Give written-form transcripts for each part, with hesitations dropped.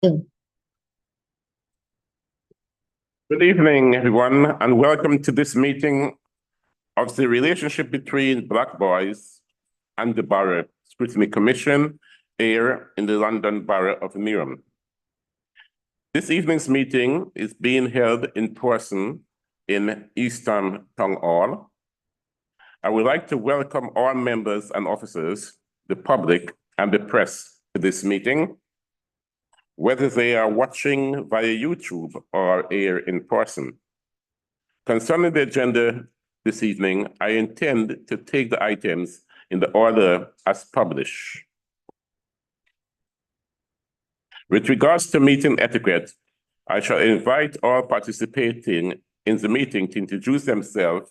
Good evening, everyone, and welcome to this meeting of the relationship between Black Boys and the Borough Scrutiny Commission here in the London Borough of Newham. This evening's meeting is being held in person in Eastham Town Hall. I would like to welcome all members and officers, the public, and the press to this meeting, whether they are watching via YouTube or here in person. Concerning the agenda this evening, I intend to take the items in the order as published. With regards to meeting etiquette, I shall invite all participating in the meeting to introduce themselves,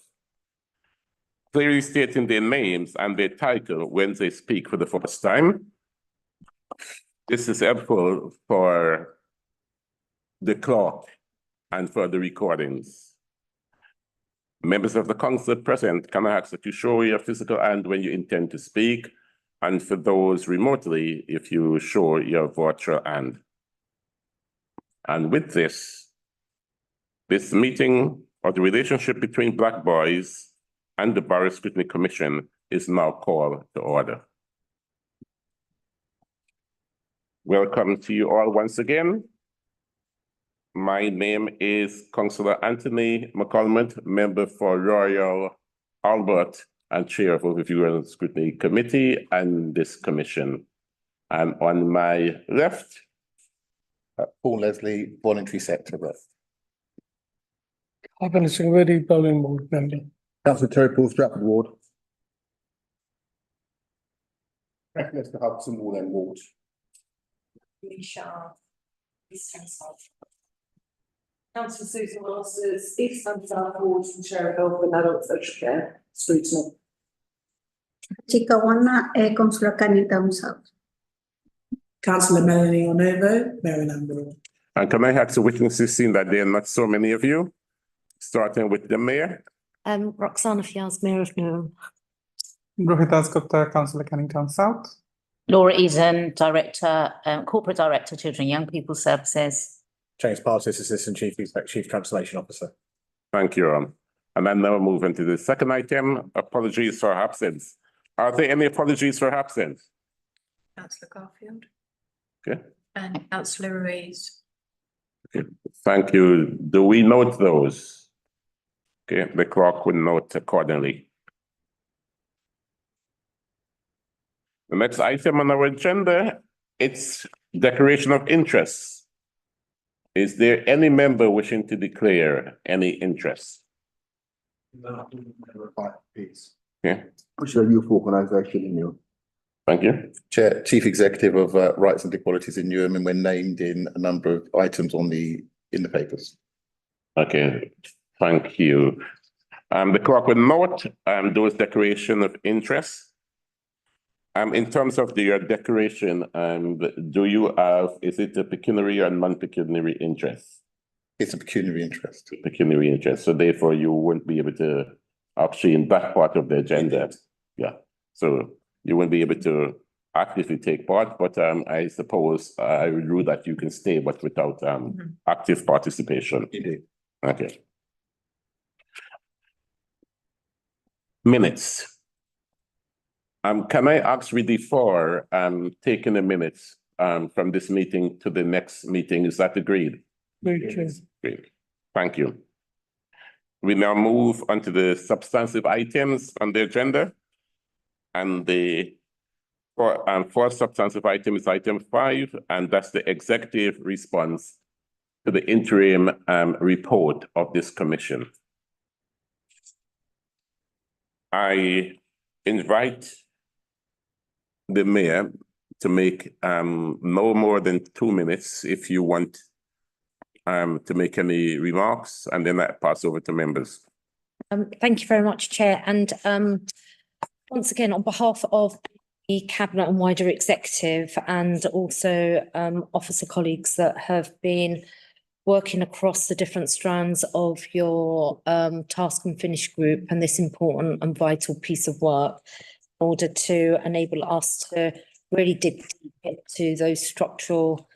clearly stating their names and their title when they speak for the first time. This is helpful for the clock and for the recordings. Members of the council present, can I ask that you show your physical hand when you intend to speak? And for those remotely, if you show your virtual hand. And with this meeting of the relationship between Black Boys and the Borough Scrutiny Commission is now called to order. Welcome to you all once again. My name is Councillor Anthony McColmont, member for Royal Albert and chair of Overview and Scrutiny Committee and this commission. And on my left, Paul Leslie, voluntary sector rep. Urban Security Building Board member. Councillor Terry Paul, Stratford Ward. Mr. Hudson, Warden Ward. Councillor Susan Masters, East South Ward and Chair of Health and Adult Social Care, Scrutiny. Chikawana, Councillor Canning South. Councillor Melanie Onovo, Maryland Borough. and can I ask the witnesses, seeing that there are not so many of you, starting with the mayor? Roxana Fiaz, Mayor of Newham. Rohitas Gupta, Councillor Cannington South. Laura Eden, Director, Corporate Director, Children and Young People Services. James Partis, Assistant Chief Translation Officer. Thank you. And then now move into the second item, apologies for absence. Are there any apologies for absence? Councillor Garfield. Okay. And Councillor Ruiz. Okay, thank you. Do we note those? Okay, the clerk will note accordingly. The next item on our agenda, it's declaration of interest. Is there any member wishing to declare any interest? Okay, Which is a youth organisation in Newham. thank you. Chair, Chief Executive of Rights and Equalities in Newham, and we're named in a number of items in the papers. Okay, thank you. The clerk will note those declaration of interest. In terms of your declaration, do you have, is it a pecuniary or non-pecuniary interest? It's a pecuniary interest. Pecuniary interest, so therefore you wouldn't be able to actually in that part of the agenda. Yeah, so you wouldn't be able to actively take part, but I suppose I would rule that you can stay, but without active participation. Indeed. Okay. Minutes. Can I ask really for taking the minutes from this meeting to the next meeting? Is that agreed? Yes. Great. Thank you. We now move on to the substantive items on the agenda. And the first substantive item is item 5, and that's the executive response to the interim report of this commission. I invite the mayor to make no more than 2 minutes if you want to make any remarks, and then I pass over to members. Thank you very much, Chair. And once again, on behalf of the Cabinet and wider executive, and also officer colleagues that have been working across the different strands of your task and finish group and this important and vital piece of work, in order to enable us to really dig deep into those structural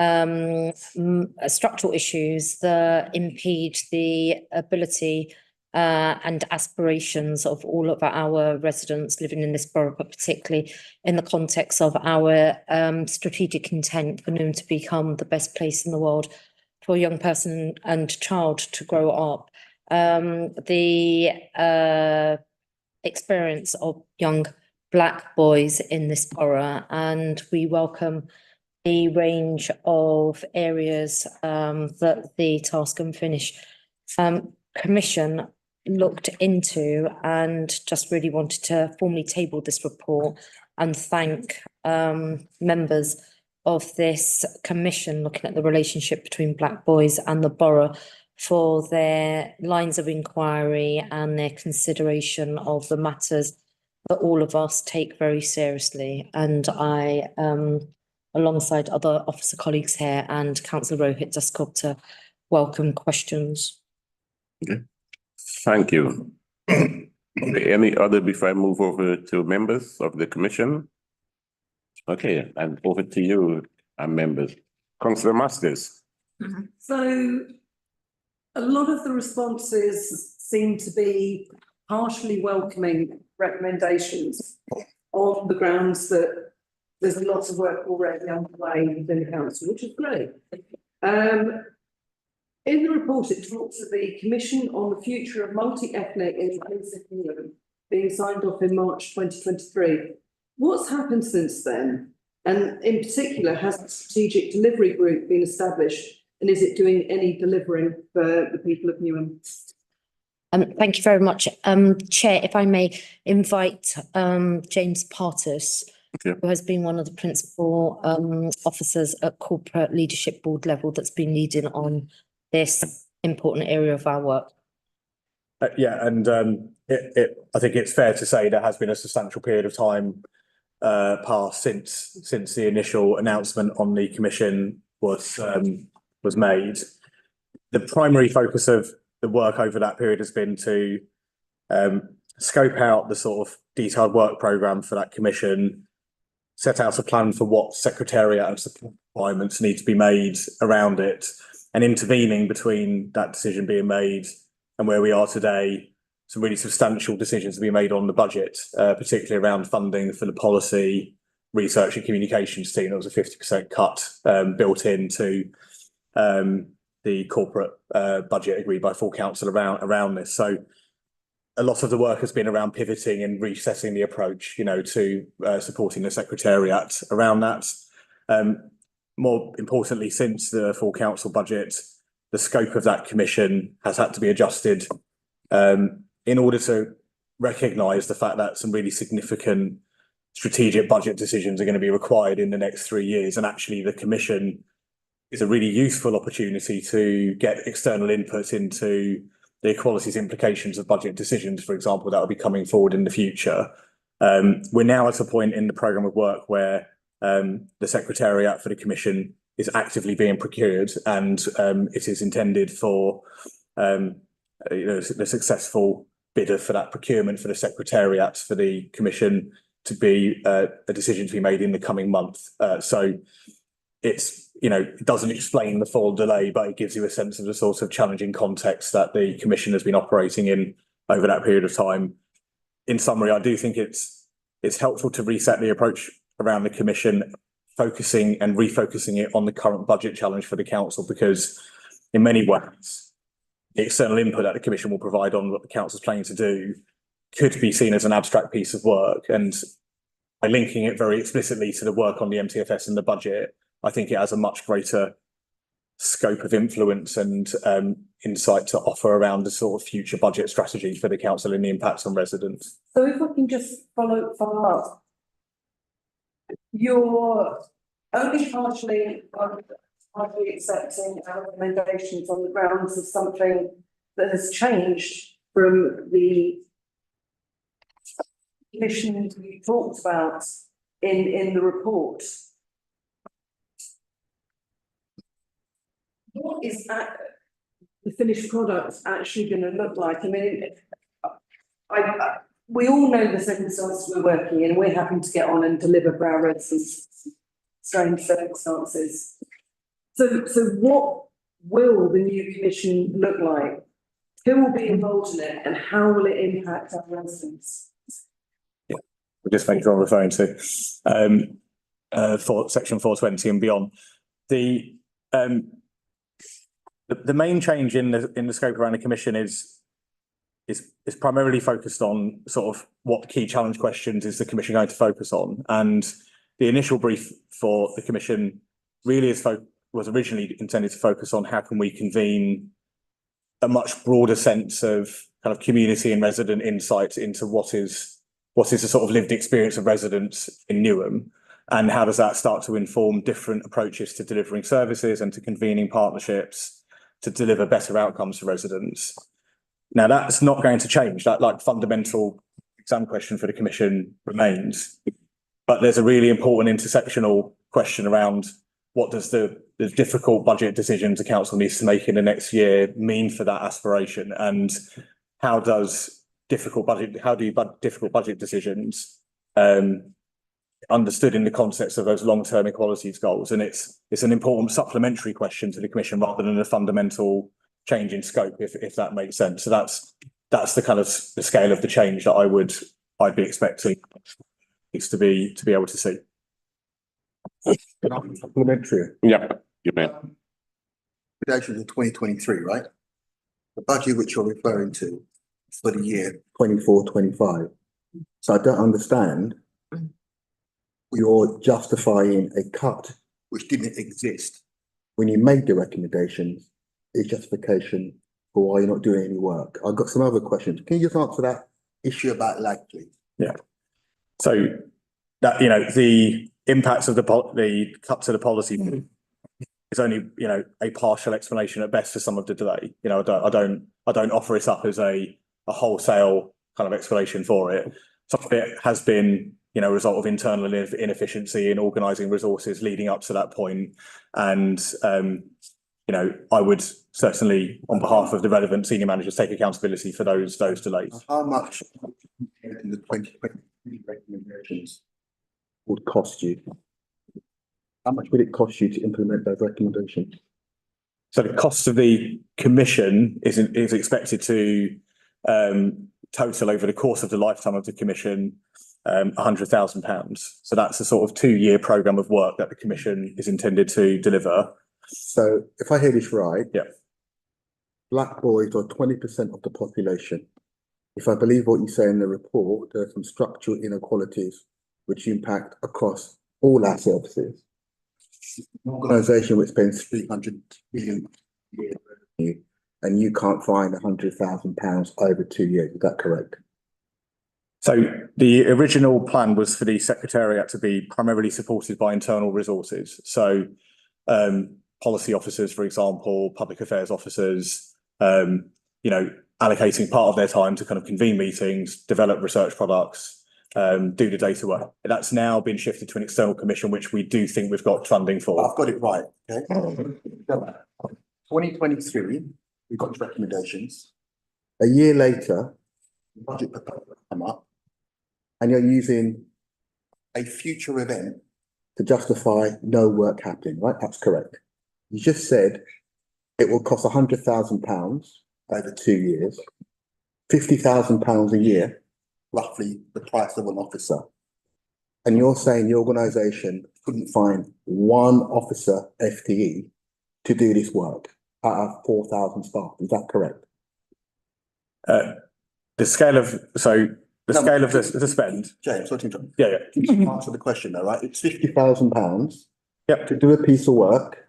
structural issues that impede the ability and aspirations of all of our residents living in this borough, but particularly in the context of our strategic intent for Newham to become the best place in the world for a young person and child to grow up. The experience of young Black boys in this borough, and we welcome the range of areas that the Task and Finish Commission looked into, and just really wanted to formally table this report and thank members of this commission looking at the relationship between Black boys and the borough for their lines of inquiry and their consideration of the matters that all of us take very seriously. And I, alongside other officer colleagues here and Councillor Rohit, just got to welcome questions. Okay. Thank you. Any other before I move over to members of the commission? Okay, and over to you, members. Councillor Masters. So a lot of the responses seem to be partially welcoming recommendations on the grounds that there's a lot of work already underway within the council, which is great. In the report, it talks of the Commission on the Future of Multi-Ethnic and Inclusive Newham being signed off in March 2023. What's happened since then? And in particular, has the strategic delivery group been established, and is it doing any delivering for the people of Newham? Thank you very much. Chair, if I may invite James Partis, Okay. who has been one of the principal officers at corporate leadership board level that's been leading on this important area of our work. Yeah, and I think it's fair to say there has been a substantial period of time passed since the initial announcement on the commission was made. The primary focus of the work over that period has been to scope out the sort of detailed work programme for that commission, set out a plan for what secretariat and support requirements need to be made around it, and intervening between that decision being made and where we are today, some really substantial decisions to be made on the budget, particularly around funding for the policy, research and communications team. There was a 50% cut built into the corporate budget agreed by full council around this. So a lot of the work has been around pivoting and resetting the approach, to supporting the secretariat around that. More importantly, since the full council budget, the scope of that commission has had to be adjusted in order to recognise the fact that some really significant strategic budget decisions are going to be required in the next 3 years. And actually the commission is a really useful opportunity to get external input into the equalities implications of budget decisions, for example, that will be coming forward in the future. We're now at a point in the programme of work where the secretariat for the commission is actively being procured, and it is intended for the successful bidder for that procurement for the secretariat for the commission to be a decision to be made in the coming month. So it's, it doesn't explain the full delay, but it gives you a sense of the sort of challenging context that the commission has been operating in over that period of time. In summary, I do think it's helpful to reset the approach around the commission, focusing and refocusing it on the current budget challenge for the council, because in many ways, the external input that the commission will provide on what the council's planning to do could be seen as an abstract piece of work. And by linking it very explicitly to the work on the MTFS and the budget, I think it has a much greater scope of influence and insight to offer around the sort of future budget strategy for the council and the impacts on residents. So if I can just follow up, you're only partially accepting our recommendations on the grounds of something that has changed from the commission we talked about in the report. What is the finished product actually going to look like? I mean, we all know the circumstances we're working in. We're having to get on and deliver for our residents. Strange circumstances. So what will the new commission look like? Who will be involved in it and how will it impact our residents? We'll just make sure I'm referring to for section 420 and beyond. The main change in the scope around the commission is primarily focused on sort of what key challenge questions is the commission going to focus on, and the initial brief for the commission really was originally intended to focus on how can we convene a much broader sense of kind of community and resident insights into what is the sort of lived experience of residents in Newham, and how does that start to inform different approaches to delivering services and to convening partnerships to deliver better outcomes for residents. Now, that's not going to change. That like fundamental exam question for the commission remains, but there's a really important intersectional question around what does the difficult budget decisions the council needs to make in the next year mean for that aspiration, and how do difficult budget decisions understood in the context of those long-term equalities goals, and it's an important supplementary question to the commission rather than a fundamental change in scope, if that makes sense. So that's the kind of the scale of the change that I'd be expecting to be able to see. Supplementary. Yeah, you may. Recommendations of 2023, right? The budget which you're referring to for the year 24-25. So I don't understand. You're justifying a cut which didn't exist when you made the recommendations. It's justification for why you're not doing any work. I've got some other questions. Can you just answer that issue about lag, please? Yeah. So that, you know, the impacts of the cut to the policy is only, you know, a partial explanation at best for some of the delay. You know, I don't offer it up as a wholesale kind of explanation for it. Some of it has been, you know, a result of internal inefficiency in organising resources leading up to that point. And, you know, I would certainly, on behalf of the relevant senior managers, take accountability for those delays. How much in the 2023 recommendations would cost you? How much would it cost you to implement those recommendations? So the cost of the commission is expected to total over the course of the lifetime of the commission £100,000. So that's a sort of 2-year programme of work that the commission is intended to deliver. So if I hear this right, yeah, black boys are 20% of the population. If I believe what you say in the report, there are some structural inequalities which impact across all our services. An organisation which spends 300 million a year and you can't find £100,000 over 2 years, is that correct? So the original plan was for the Secretariat to be primarily supported by internal resources. So policy officers, for example, public affairs officers, you know, allocating part of their time to kind of convene meetings, develop research products, do the data work. That's now been shifted to an external commission, which we do think we've got funding for. I've got it right, okay? 2023, we got recommendations. A year later, the budget proposal come up, and you're using a future event to justify no work happening, right? That's correct. You just said it will cost £100,000 over 2 years, £50,000 a year, roughly the price of an officer. And you're saying the organisation couldn't find one officer FTE to do this work out of 4,000 staff. Is that correct? The scale of the spend. James, what do you think? Yeah. You answer the question though, right? It's £50,000 Yep. to do a piece of work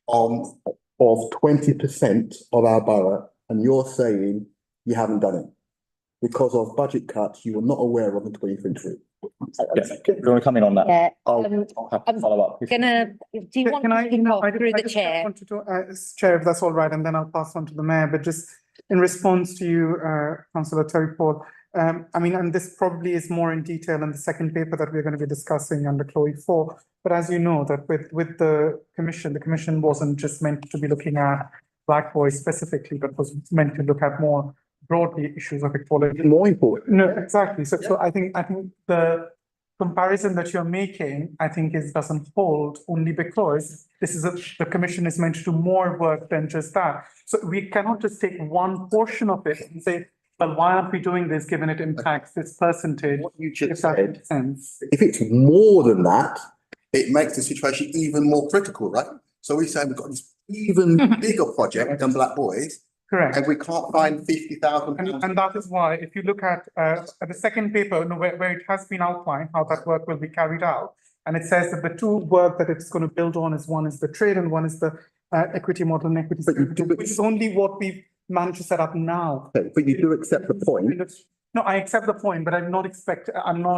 of 20% of our borough, and you're saying you haven't done it because of budget cuts you were not aware of in 2023. Yeah. Do you want to come in on that? Yeah, I'll have to follow up. do you want Can to I, kick off I through the just chair? wanted to, Chair, if that's all right, and then I'll pass on to the mayor, but just in response to you, Councillor Terry Paul, I mean, and this probably is more in detail in the second paper that we're going to be discussing under Chloe 4, but as you know, that with the commission wasn't just meant to be looking at black boys specifically, but was meant to look at more broadly issues of equality. More important. No, exactly. So I think comparison that you're making, I think doesn't hold only because the commission is meant to do more work than just that. So we cannot just take one portion of it and say, well, why aren't we doing this given it impacts this percentage? What you If just that said, makes sense. if it's more than that, it makes the situation even more critical, right? So we're saying we've got this even bigger project than Black Boys, Correct. and we can't find £50,000. And that is why, if you look at the second paper, where it has been outlined how that work will be carried out, and it says that the two work that it's going to build on is one is the trade and one is the equity model and equity, But you do- which is only what we've managed to set up now. Okay, but you do accept the point. No, I accept the point, but I'm not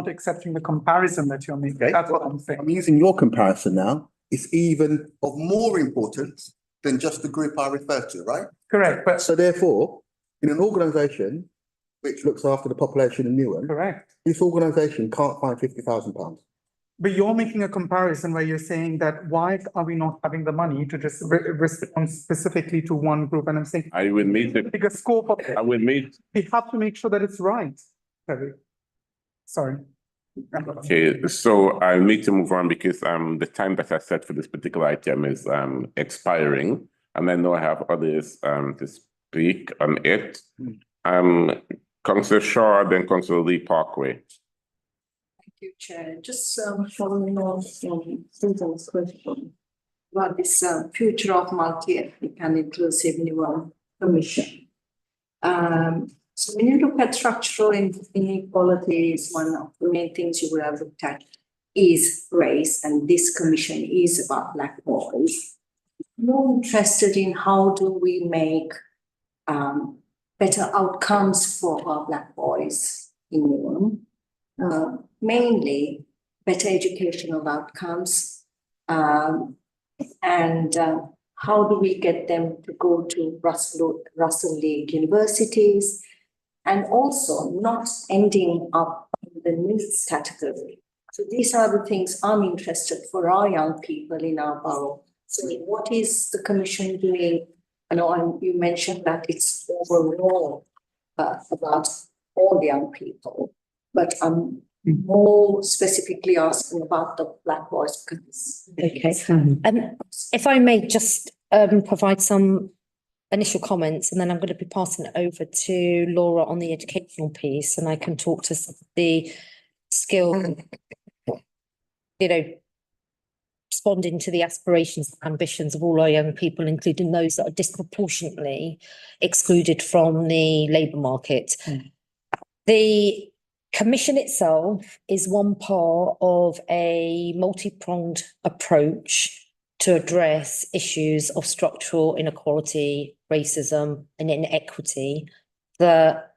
accepting the comparison that you're making. Okay. That's what I'm saying. I'm using your comparison now. It's even of more importance than just the group I referred to, right? Correct, but So therefore, in an organisation which looks after the population in Newham, correct. this organisation can't find £50,000. But you're making a comparison where you're saying that why are we not having the money to just respond specifically to one group? And I'm saying I will meet the, bigger scope of it. I will meet, We have to make sure that it's right. Sorry. okay, so I need to move on because the time that I set for this particular item is expiring. And I know I have others to speak on it. Councillor Shaw, then Councillor Lee Parkway. Thank you, Chair. Just following on from Susan's question about this future of multi-ethnic and inclusive Newham Commission. So when you look at structural inequality, is one of the main things you would have looked at is race, and this commission is about Black boys. More interested in how do we make better outcomes for our Black boys in Newham. Mainly better educational outcomes, and how do we get them to go to Russell League universities, and also not ending up in the needs category. So these are the things I'm interested for our young people in our borough. So what is the commission doing? I know you mentioned that it's overall about all young people, but I'm more specifically asking about the Black boys. Okay. If I may just provide some initial comments, and then I'm going to be passing it over to Laura on the educational piece, and I can talk to some of the skill, responding to the aspirations and ambitions of all our young people, including those that are disproportionately excluded from the labour market. The commission itself is one part of a multi-pronged approach to address issues of structural inequality, racism and inequity that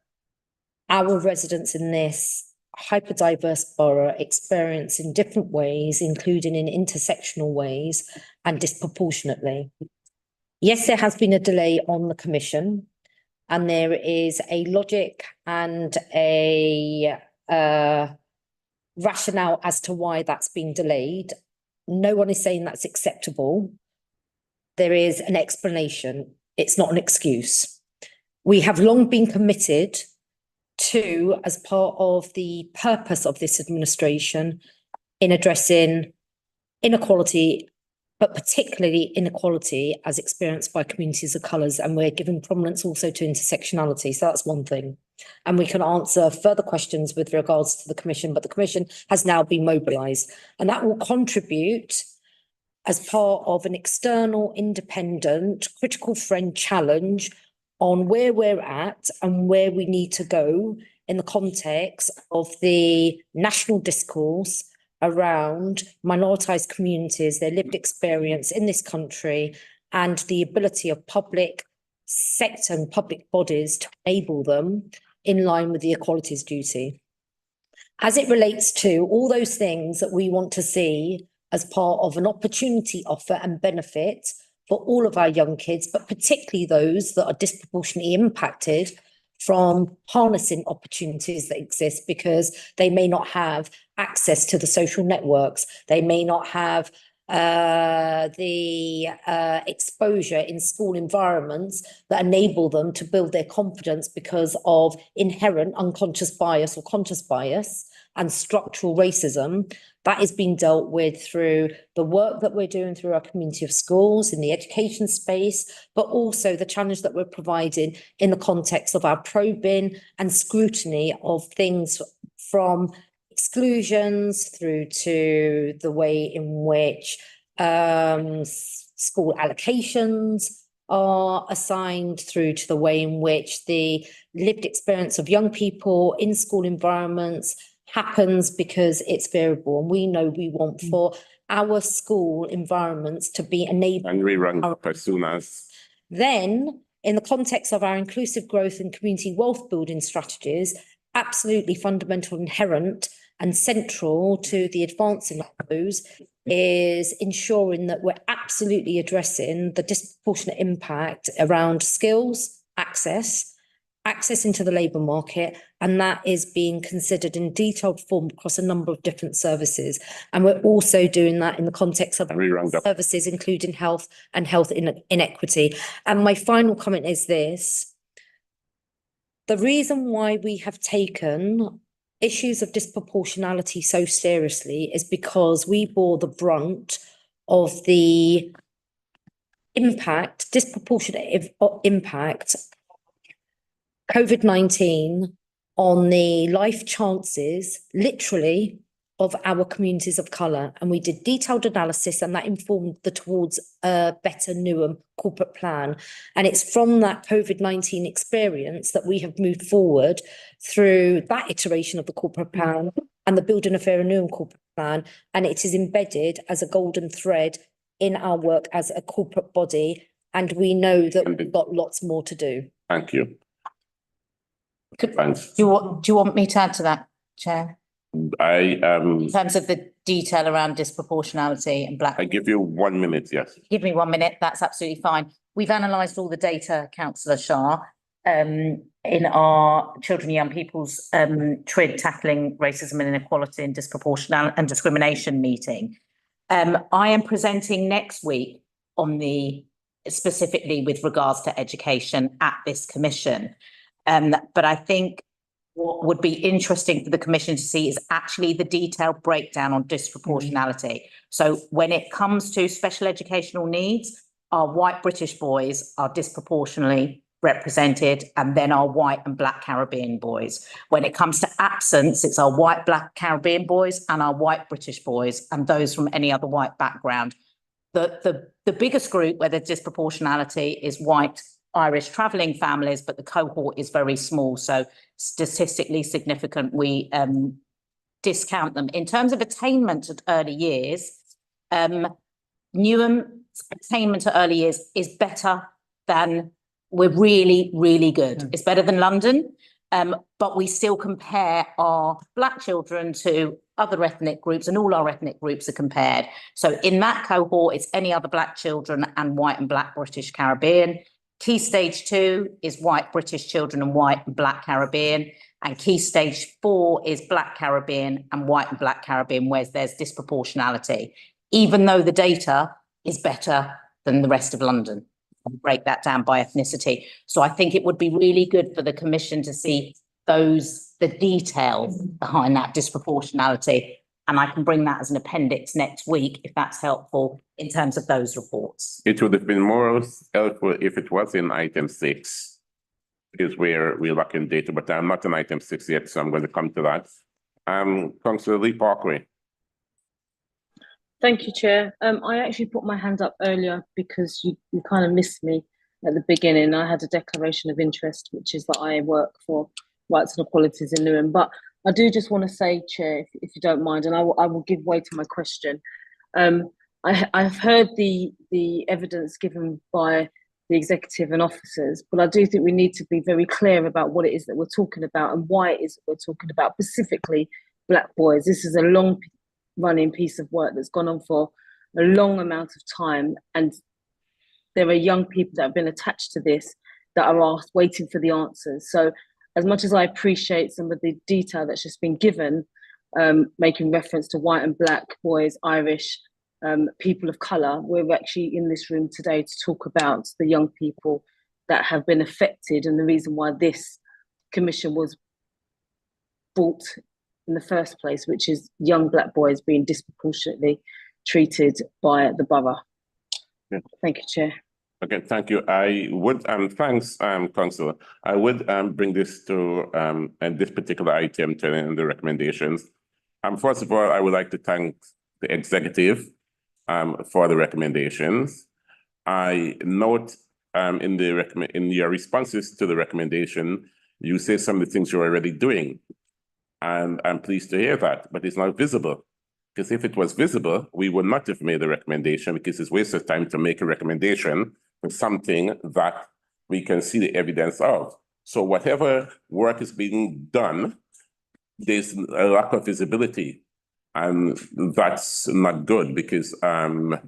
our residents in this hyper-diverse borough experience in different ways, including in intersectional ways and disproportionately. Yes, there has been a delay on the commission, and there is a logic and a rationale as to why that's been delayed. No one is saying that's acceptable. There is an explanation. It's not an excuse. We have long been committed to, as part of the purpose of this administration, in addressing inequality, but particularly inequality as experienced by communities of colours, and we're giving prominence also to intersectionality. So that's one thing. And we can answer further questions with regards to the commission, but the commission has now been mobilised, and that will contribute as part of an external, independent, critical friend challenge on where we're at and where we need to go in the context of the national discourse around minoritised communities, their lived experience in this country, and the ability of public sector and public bodies to enable them in line with the equalities duty. As it relates to all those things that we want to see as part of an opportunity offer and benefit for all of our young kids, but particularly those that are disproportionately impacted from harnessing opportunities that exist because they may not have access to the social networks, they may not have the exposure in school environments that enable them to build their confidence because of inherent unconscious bias or conscious bias and structural racism. That is being dealt with through the work that we're doing through our community of schools in the education space, but also the challenge that we're providing in the context of our probing and scrutiny of things from exclusions through to the way in which school allocations are assigned, through to the way in which the lived experience of young people in school environments happens, because it's variable. And we know we want for our school environments to be enabled. And rerun as soon as. Then, in the context of our inclusive growth and community wealth building strategies, absolutely fundamental, inherent and central to the advancing of those is ensuring that we're absolutely addressing the disproportionate impact around skills, access into the labour market, and that is being considered in detailed form across a number of different services. And we're also doing that in the context of services, including health and health inequity. And my final comment is this: the reason why we have taken issues of disproportionality so seriously is because we bore the brunt of the disproportionate impact COVID-19 on the life chances, literally, of our communities of colour. And we did detailed analysis, and that informed the Towards a Better Newham corporate plan. And it's from that COVID-19 experience that we have moved forward through that iteration of the corporate plan and the Building a Fairer Newham corporate plan. And it is embedded as a golden thread in our work as a corporate body. And we know that we've got lots more to do. Thank you. Do you want me to add to that, Chair? In terms of the detail around disproportionality and black. I give you 1 minute, yes. Give me 1 minute, that's absolutely fine. We've analysed all the data, Councillor Shah, in our children and young people's TRID tackling racism and inequality and disproportionality and discrimination meeting. I am presenting next week on specifically with regards to education at this commission. But I think what would be interesting for the Commission to see is actually the detailed breakdown on disproportionality. So when it comes to special educational needs, our white British boys are disproportionately represented, and then our white and black Caribbean boys. When it comes to absence, it's our white, black Caribbean boys and our white British boys, and those from any other white background. The biggest group where there's disproportionality is white Irish travelling families, but the cohort is very small, so statistically significant, we discount them. In terms of attainment at early years, Newham's attainment at early years is better than, we're really, really good. It's better than London, but we still compare our black children to other ethnic groups, and all our ethnic groups are compared. So in that cohort, it's any other black children and white and black British Caribbean. Key stage 2 is white British children and white and black Caribbean. And key stage 4 is black Caribbean and white and black Caribbean, where there's disproportionality, even though the data is better than the rest of London. Break that down by ethnicity. So I think it would be really good for the Commission to see the detail behind that disproportionality. And I can bring that as an appendix next week, if that's helpful, in terms of those reports. It would have been more helpful if it was in item 6, because we're lacking data, but I'm not in item 6 yet, so I'm going to come to that. Councillor Lee Parkway. Thank you, Chair. I actually put my hand up earlier because you kind of missed me at the beginning. I had a declaration of interest, which is that I work for rights and equalities in Newham. But I do just want to say, Chair, if you don't mind, and I will give way to my question. I've heard the evidence given by the executive and officers, but I do think we need to be very clear about what it is that we're talking about and why it is that we're talking about specifically black boys. This is a long running piece of work that's gone on for a long amount of time, and there are young people that have been attached to this that are asked, waiting for the answers. So as much as I appreciate some of the detail that's just been given, making reference to white and black boys, Irish, people of colour. We're actually in this room today to talk about the young people that have been affected and the reason why this commission was brought in the first place, which is young Black boys being disproportionately treated by the borough. Yeah. Thank you, Chair. Okay, thank you. I would, thanks, Councillor. I would bring this to and this particular item to the recommendations. First of all, I would like to thank the executive for the recommendations. I note in your responses to the recommendation, you say some of the things you're already doing. And I'm pleased to hear that, but it's not visible. Because if it was visible, we would not have made a recommendation because it's a waste of time to make a recommendation for something that we can see the evidence of. So whatever work is being done, there's a lack of visibility. And that's not good because the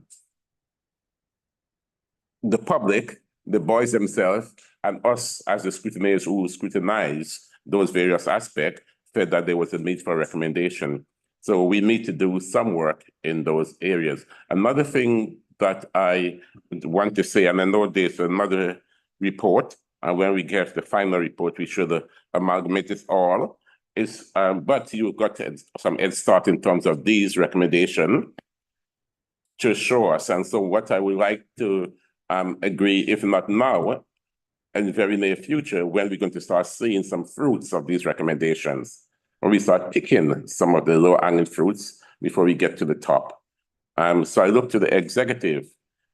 public, the boys themselves, and us as the scrutineers who scrutinize those various aspects felt that there was a need for a recommendation. So we need to do some work in those areas. Another thing that I want to say, and I know there's another report, and when we get the final report, we should amalgamate it all, but you got some head start in terms of these recommendations to show us. And so what I would like to agree, if not now, in the very near future, when we're going to start seeing some fruits of these recommendations, when we start picking some of the low-hanging fruits before we get to the top. So I look to the executive,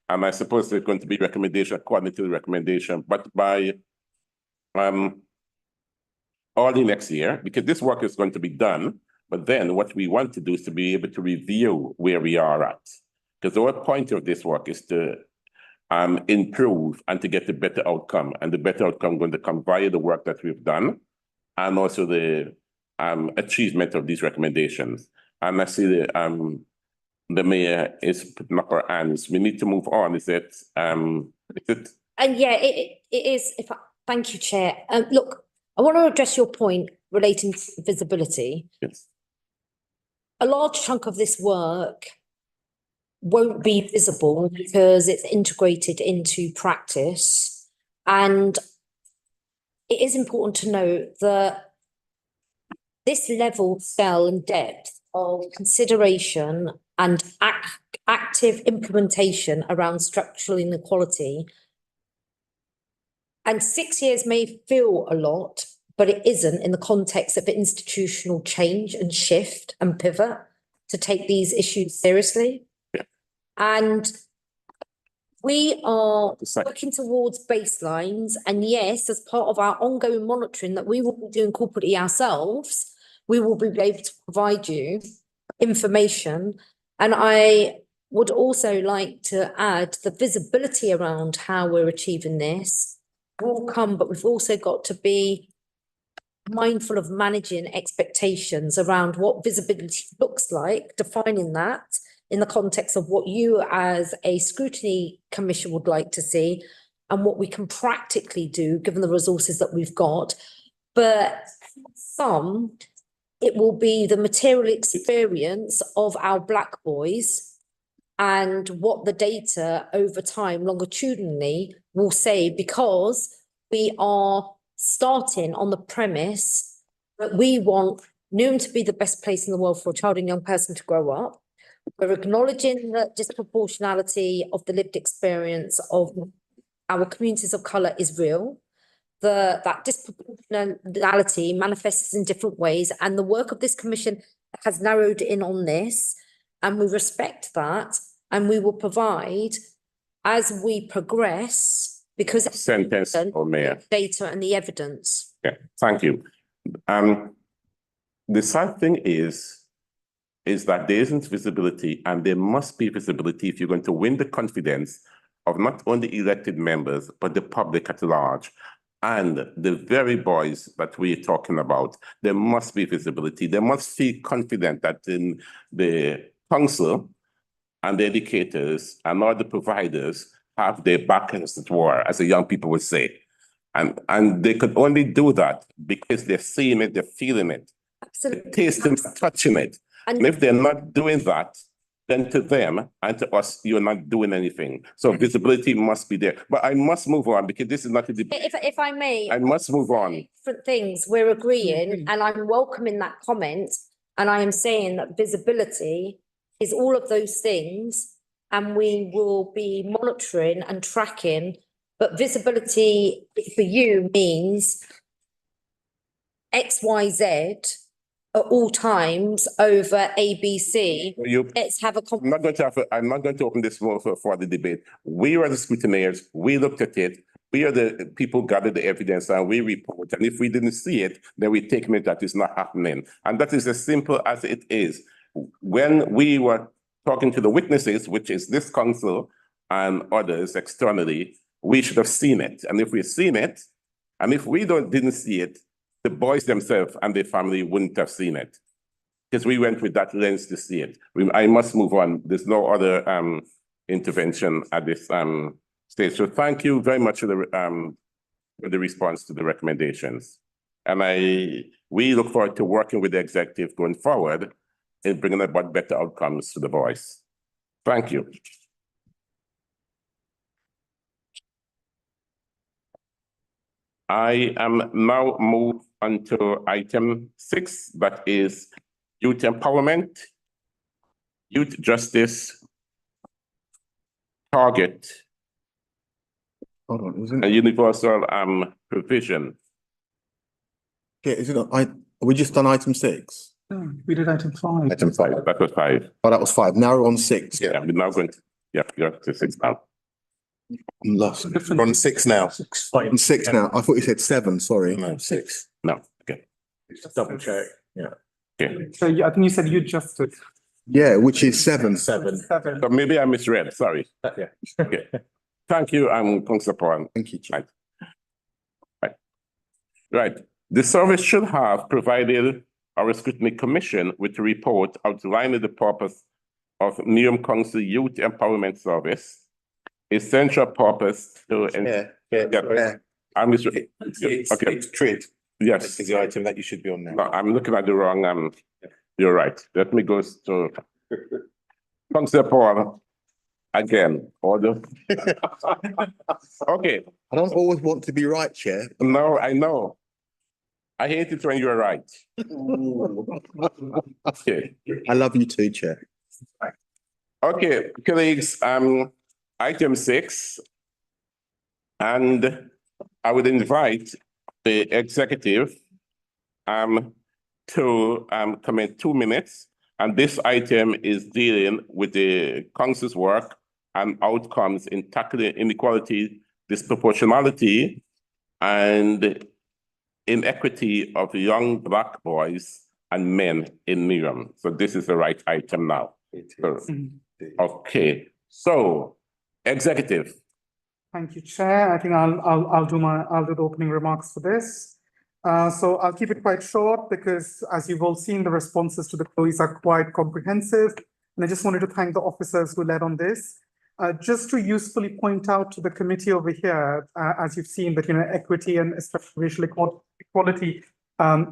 and I suppose there's going to be recommendation according to the recommendation, but by early next year, because this work is going to be done, but then what we want to do is to be able to review where we are at. Because the whole point of this work is to improve and to get a better outcome. And the better outcome going to come via the work that we've done and also the achievement of these recommendations. And I see the mayor is putting up her hands. We need to move on. Is it? And yeah, it is. Thank you, Chair. Look, I want to address your point relating to visibility. Yes. A large chunk of this work won't be visible because it's integrated into practice. And it is important to note that this level, scale and depth of consideration and active implementation around structural inequality, and 6 years may feel a lot, but it isn't in the context of institutional change and shift and pivot to take these issues seriously. And we are working towards baselines. And yes, as part of our ongoing monitoring that we will be doing corporately ourselves, we will be able to provide you information. And I would also like to add the visibility around how we're achieving this will come, but we've also got to be mindful of managing expectations around what visibility looks like, defining that in the context of what you as a scrutiny commission would like to see and what we can practically do given the resources that we've got. But some, it will be the material experience of our Black boys and what the data over time longitudinally will say, because we are starting on the premise that we want Newham to be the best place in the world for a child and young person to grow up. We're acknowledging the disproportionality of the lived experience of our communities of colour is real. That disproportionality manifests in different ways, and the work of this commission has narrowed in on this, and we respect that, and we will provide as we progress, because it's sentence or mayor data and the evidence. Yeah, thank you. The sad thing is that there isn't visibility, and there must be visibility if you're going to win the confidence of not only elected members, but the public at large. And the very boys that we're talking about, there must be visibility. They must feel confident that in the council and the educators and all the providers have their back, as it were, as the young people would say. And they could only do that because they're seeing it, they're feeling it, Absolutely. they're tasting, touching it. And if they're not doing that, then to them and to us, you're not doing anything. So visibility must be there. But I must move on because this is not a debate. If I may. I must move on. Different things, we're agreeing, and I'm welcoming that comment. And I am saying that visibility is all of those things, and we will be monitoring and tracking. But visibility for you means X, Y, Z at all times over ABC. Let's have a. I'm not going to open this for the debate. We are the scrutineers. We looked at it. We are the people gathered the evidence and we report. And if we didn't see it, then we take it that it's not happening. And that is as simple as it is. When we were talking to the witnesses, which is this council and others externally, we should have seen it. And if we've seen it, and if we didn't see it, the boys themselves and their family wouldn't have seen it. Because we went with that lens to see it. I must move on. There's no other intervention at this stage. So thank you very much for the response to the recommendations. And we look forward to working with the executive going forward in bringing about better outcomes to the boys. Thank you. I am now moved on to item 6, that is youth empowerment, youth justice, target, Hold on, isn't a it? universal provision. Yeah, is it not? We just done item 6? No, we did item 5. Item 5. That was 5. Oh, that was 5. Now we're on 6. Yeah, we're now going to, you're to 6 now. I'm lost. Different- We're on 6 now. On 6 now. I thought you said 7, sorry. No, 6. No, okay. Double check. Yeah. Okay. So I think you said you justice. Yeah, which is 7. 7. 7. So maybe I misread, sorry. Yeah. Okay. Thank you, Councillor Paul. Thank you, Chair. Right. The service should have provided our scrutiny commission with a report outlining the purpose of Newham Council Youth Empowerment Service. Essential purpose to. I'm just. Okay. It's trade Yes. is the item that you should be on now. No, I'm looking at the wrong, you're right. Let me go to Councillor Paul. Again, order. Okay. I don't always want to be right, Chair. No, I know. I hate it when you're right. Okay. I love you too, Chair. Okay, colleagues, item 6. And I would invite the executive to come in 2 minutes. And this item is dealing with the council's work and outcomes in tackling inequality, disproportionality, and inequity of young Black boys and men in Newham. So this is the right item now. Okay, so executive. Thank you, Chair. I think I'll do the opening remarks for this. So I'll keep it quite short because, as you've all seen, the responses to the queries are quite comprehensive. And I just wanted to thank the officers who led on this. Just to usefully point out to the committee over here, as you've seen, that equity and especially racial equality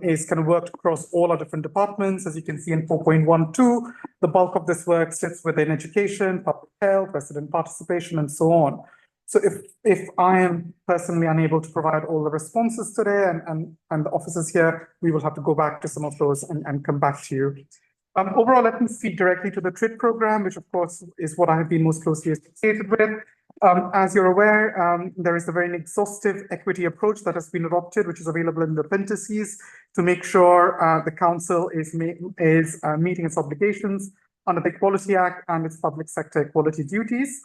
is kind of worked across all our different departments. As you can see in 4.12, the bulk of this work sits within education, public health, resident participation, and so on. So if I am personally unable to provide all the responses today and the officers here, we will have to go back to some of those and come back to you. Overall, let me speak directly to the TRID program, which of course is what I have been most closely associated with. As you're aware, there is a very exhaustive equity approach that has been adopted, which is available in the appendices to make sure the council is meeting its obligations under the Equality Act and its public sector equality duties.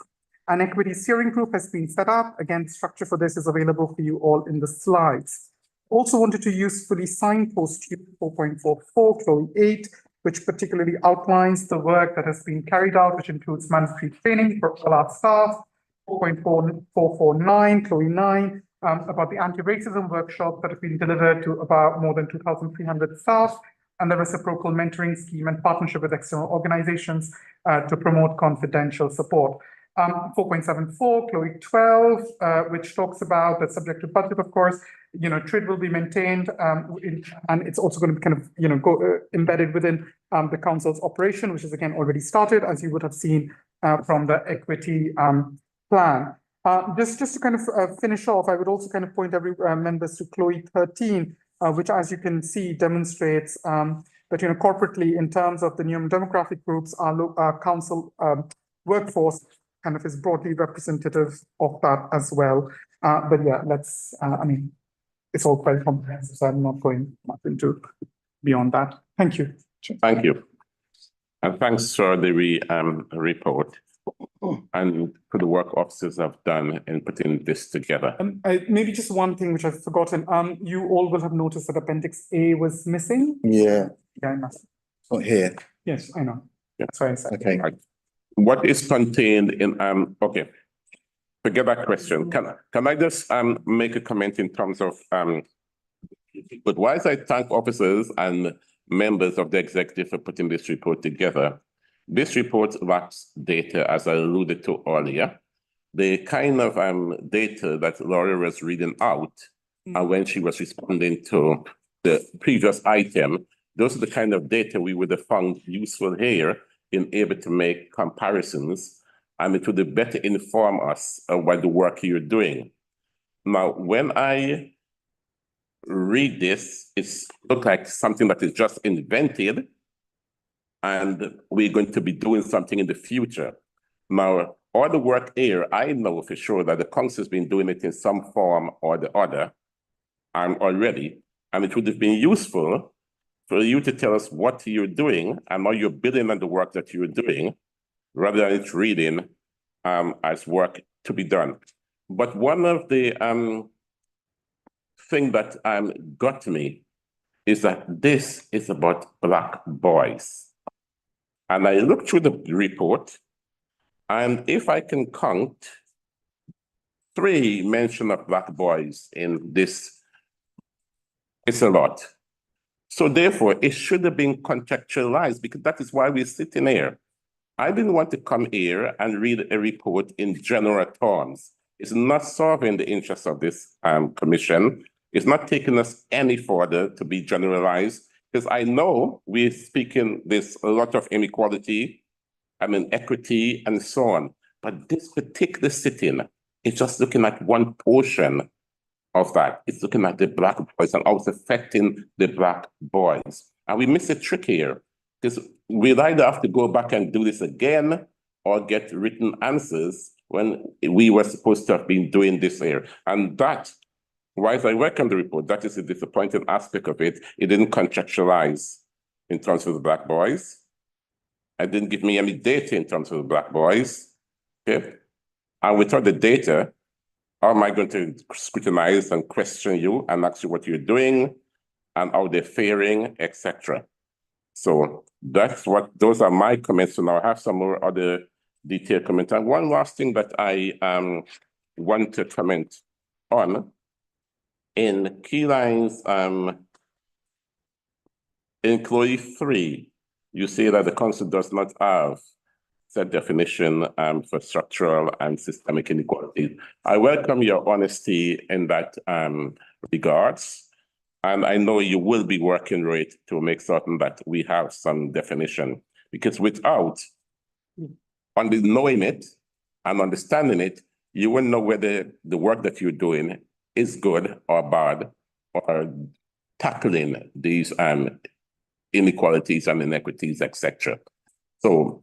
An equity steering group has been set up. Again, the structure for this is available for you all in the slides. Also wanted to usefully signpost you 4.44, Chloe 8, which particularly outlines the work that has been carried out, which includes mandatory training for all our staff. 4.449, Chloe 9, about the anti-racism workshop that have been delivered to about more than 2,300 staff, and the reciprocal mentoring scheme and partnership with external organizations to promote confidential support. 4.74, Chloe 12, which talks about the subject to budget, of course, TRID will be maintained, and it's also going to be kind of, embedded within the council's operation, which is again already started, as you would have seen from the equity plan. Just to kind of finish off, I would also kind of point every members to Chloe 13, which, as you can see, demonstrates that, corporately, in terms of the new demographic groups, our council workforce kind of is broadly representative of that as well. But yeah, let's, it's all quite comprehensive, so I'm not going much into beyond that. Thank you. Thank you. And thanks for the report and for the work officers have done in putting this together. Maybe just one thing which I've forgotten. You all will have noticed that Appendix A was missing. Yeah, Yeah, I know. it's not here. Yes, I know. Yeah. That's why I said. Okay. What is contained in, okay, forget that question. Can I just make a comment in terms of, but whilst I thank officers and members of the executive for putting this report together, this report lacks data, as I alluded to earlier. The kind of data that Laura was reading out, and when she was responding to the previous item, those are the kind of data we would have found useful here in able to make comparisons, and it would better inform us of what the work you're doing. Now, when I read this, it looks like something that is just invented, and we're going to be doing something in the future. Now, all the work here, I know for sure that the council has been doing it in some form or the other already, and it would have been useful for you to tell us what you're doing and how you're building on the work that you're doing, rather than it's reading as work to be done. But one of the thing that got me is that this is about Black boys. And I looked through the report, and if I can count 3 mention of Black boys in this, it's a lot. So therefore, it should have been contextualized, because that is why we're sitting here. I didn't want to come here and read a report in general terms. It's not serving the interests of this commission. It's not taking us any further to be generalized, because I know we're speaking there's a lot of inequality, equity and so on. But this particular sitting is just looking at one portion of that. It's looking at the Black boys and how it's affecting the Black boys. And we miss a trick here, because we'll either have to go back and do this again or get written answers when we were supposed to have been doing this here. And that, whilst I welcome the report, that is a disappointing aspect of it. It didn't contextualize in terms of the Black boys. It didn't give me any data in terms of the Black boys. Okay? And without the data, how am I going to scrutinize and question you and ask you what you're doing and how they're faring, etc.? So those are my comments. So now I have some more other detailed comments. And one last thing that I want to comment on, in key lines, in Chloe 3, you say that the council does not have set definition for structural and systemic inequality. I welcome your honesty in that regards. And I know you will be working with it to make certain that we have some definition, because without knowing it and understanding it, you won't know whether the work that you're doing is good or bad, or tackling these inequalities and inequities, etc. So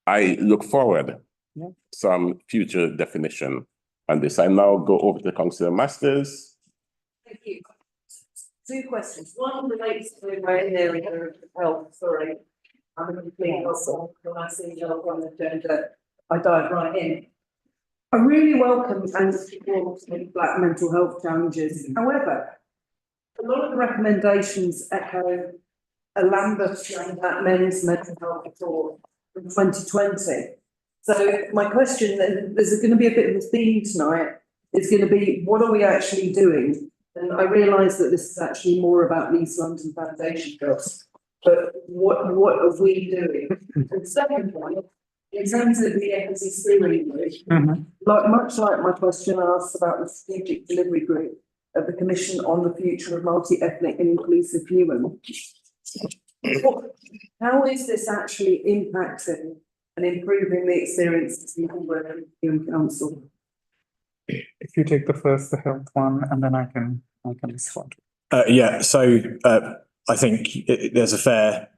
I look forward to some future definition on this. I now go over to Councillor Masters. Thank you. 2 questions. One relates to my area of health, sorry. I'm a complete hustle. When I see health on the agenda, I dive right in. I really welcome and support Black mental health challenges. However, a lot of the recommendations echo a Lambeth and that men's mental health report from 2020. So my question, and there's going to be a bit of a theme tonight, is going to be, what are we actually doing? And I realise that this is actually more about East London Foundation girls, but what are we doing? And second point, in terms of the equity steering group, much like my question asked about the strategic delivery group, of the Commission on the Future of Multi-Ethnic and Inclusive Newham. How is this actually impacting and improving the experiences of people working in council? If you take the health one, and then I can respond. I think there's a fair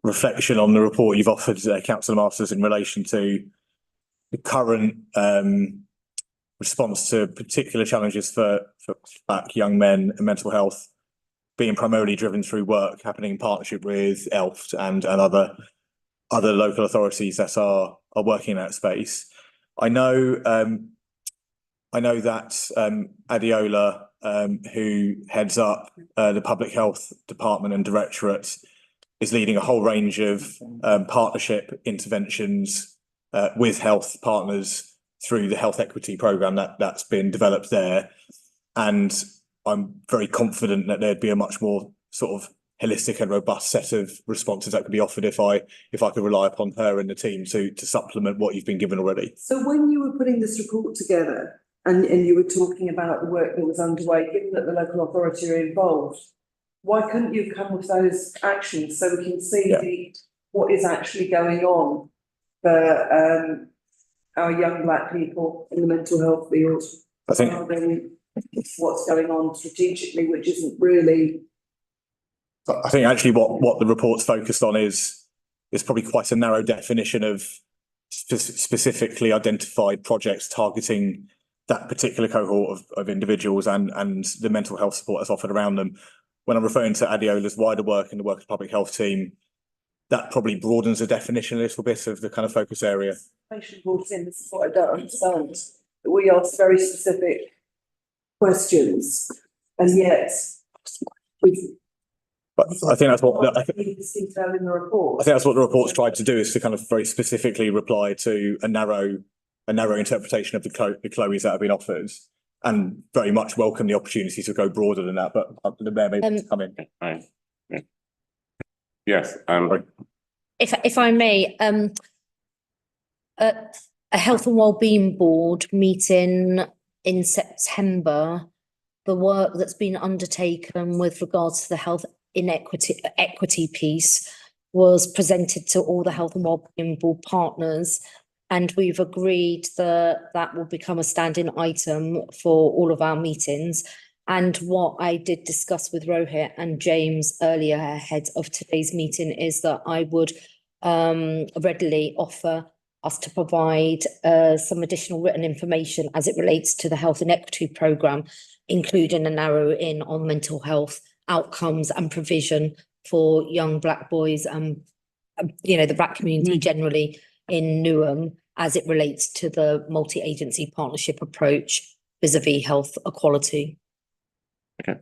reflection on the report you've offered, Councillor Masters, in relation to the current response to particular challenges for Black young men and mental health being primarily driven through work happening in partnership with ELFT and other local authorities that are working in that space. I know that Adiola, who heads up the Public Health Department and Directorate, is leading a whole range of partnership interventions with health partners through the health equity programme that's been developed there. And I'm very confident that there'd be a much more sort of holistic and robust set of responses that could be offered if I could rely upon her and the team to supplement what you've been given already. So when you were putting this report together and you were talking about the work that was underway, given that the local authority are involved, why couldn't you come with those actions so we can see what is actually going on for our young Black people in the mental health field? I think what's going on strategically, which isn't really. I think actually what the report's focused on is probably quite a narrow definition of specifically identified projects targeting that particular cohort of individuals and the mental health support that's offered around them. When I'm referring to Adiola's wider work and the work of the public health team, that probably broadens the definition a little bit of the kind of focus area. This is what I don't understand. We ask very specific questions, and yet but I think that's what I think in the report. that's what the report's tried to do, is to kind of very specifically reply to a narrow interpretation of the Chloes that have been offered, and very much welcome the opportunity to go broader than that. But the mayor may come in. Yes, If I may, a health and wellbeing board meeting in September, the work that's been undertaken with regards to the health equity piece was presented to all the health and wellbeing board partners, and we've agreed that will become a standing item for all of our meetings. And what I did discuss with Rohit and James earlier ahead of today's meeting is that I would readily offer us to provide some additional written information as it relates to the health and equity programme, including a narrow in on mental health outcomes and provision for young Black boys and the Black community generally in Newham, as it relates to the multi-agency partnership approach vis-a-vis health equality. Okay,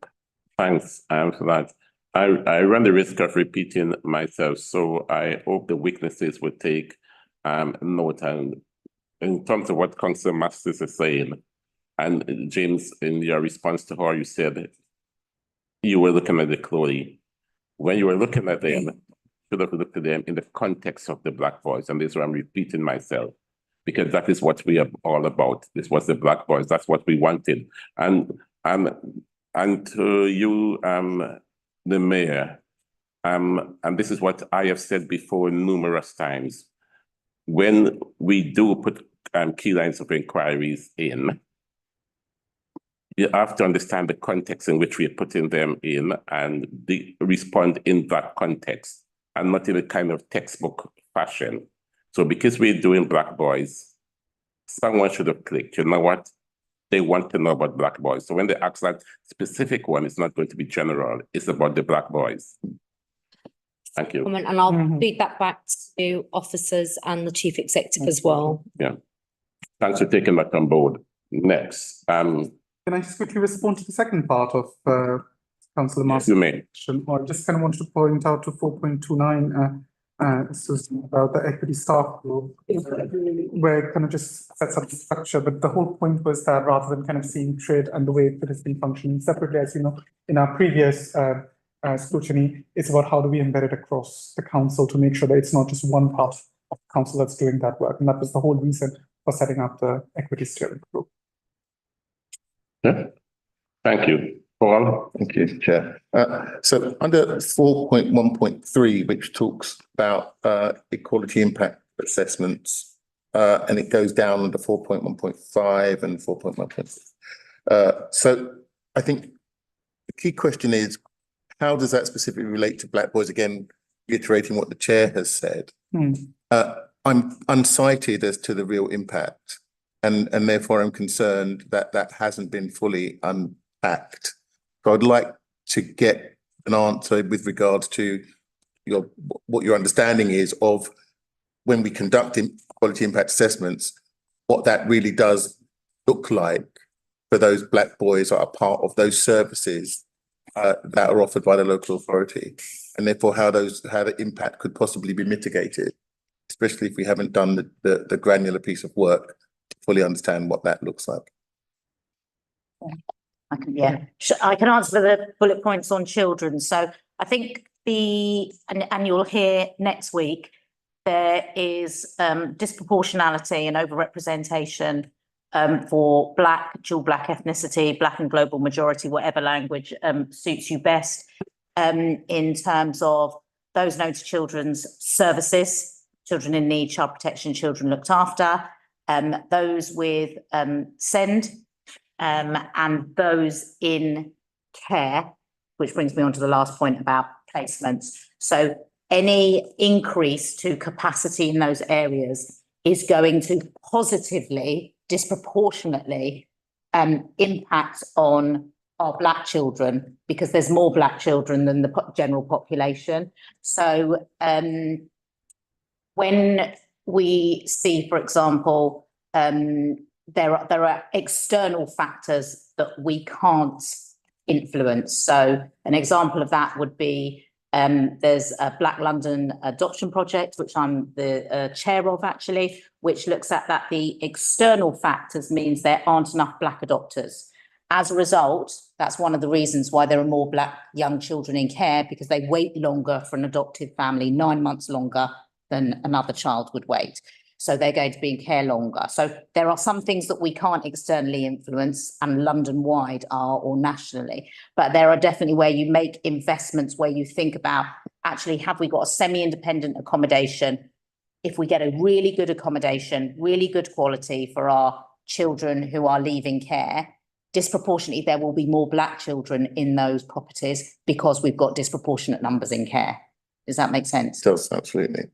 thanks for that. I run the risk of repeating myself, so I hope the witnesses will take note. And in terms of what Councillor Masters is saying, and James, in your response to her, you said you were looking at the Chloe. When you were looking at them, you should have looked at them in the context of the Black boys, and this is why I'm repeating myself, because that is what we are all about. This was the Black boys. That's what we wanted. And to you, the mayor, and this is what I have said before numerous times. When we do put key lines of inquiries in, you have to understand the context in which we are putting them in and respond in that context and not in a kind of textbook fashion. So because we're doing Black boys, someone should have clicked, you know what? They want to know about Black boys. So when they ask that specific one, it's not going to be general. It's about the Black boys. Thank you. And I'll feed that back to officers and the chief executive as well. Yeah. Thanks for taking that on board. Next. Can I just quickly respond to the second part of Councillor Masters? You may. I just kind of wanted to point out to 4.29, about the equity staff group, where it kind of just sets up the structure. But the whole point was that rather than kind of seeing trade and the way it has been functioning separately, as you know, in our previous scrutiny, it's about how do we embed it across the council to make sure that it's not just one part of the council that's doing that work. And that was the whole reason for setting up the equity steering group. Yeah. Thank you. Paul? Thank you, Chair. So under 4.1.3, which talks about equality impact assessments, and it goes down under 4.1.5 and 4.1.6. So I think the key question is, how does that specifically relate to black boys? Again, reiterating what the chair has said. I'm unsighted as to the real impact, and therefore I'm concerned that that hasn't been fully unpacked. So I'd like to get an answer with regards to what your understanding is of when we conduct quality impact assessments, what that really does look like for those black boys that are part of those services that are offered by the local authority, and therefore how the impact could possibly be mitigated, especially if we haven't done the granular piece of work to fully understand what that looks like. I can answer the bullet points on children. So I think and you'll hear next week, there is disproportionality and overrepresentation for Black, dual Black ethnicity, Black and global majority, whatever language suits you best, in terms of those known to children's services, children in need, child protection, children looked after, those with SEND, and those in care, which brings me on to the last point about placements. So any increase to capacity in those areas is going to positively, disproportionately impact on our Black children, because there's more Black children than the general population. So when we see, for example, there are external factors that we can't influence. So an example of that would be there's a Black London adoption project, which I'm the chair of actually, which looks at that the external factors means there aren't enough Black adopters. As a result, that's one of the reasons why there are more Black young children in care, because they wait longer for an adoptive family, 9 months longer than another child would wait. So they're going to be in care longer. So there are some things that we can't externally influence, and London-wide are, or nationally, but there are definitely where you make investments where you think about, actually, have we got a semi-independent accommodation? If we get a really good accommodation, really good quality for our children who are leaving care, disproportionately, there will be more Black children in those properties because we've got disproportionate numbers in care. Does that make sense? It does, absolutely.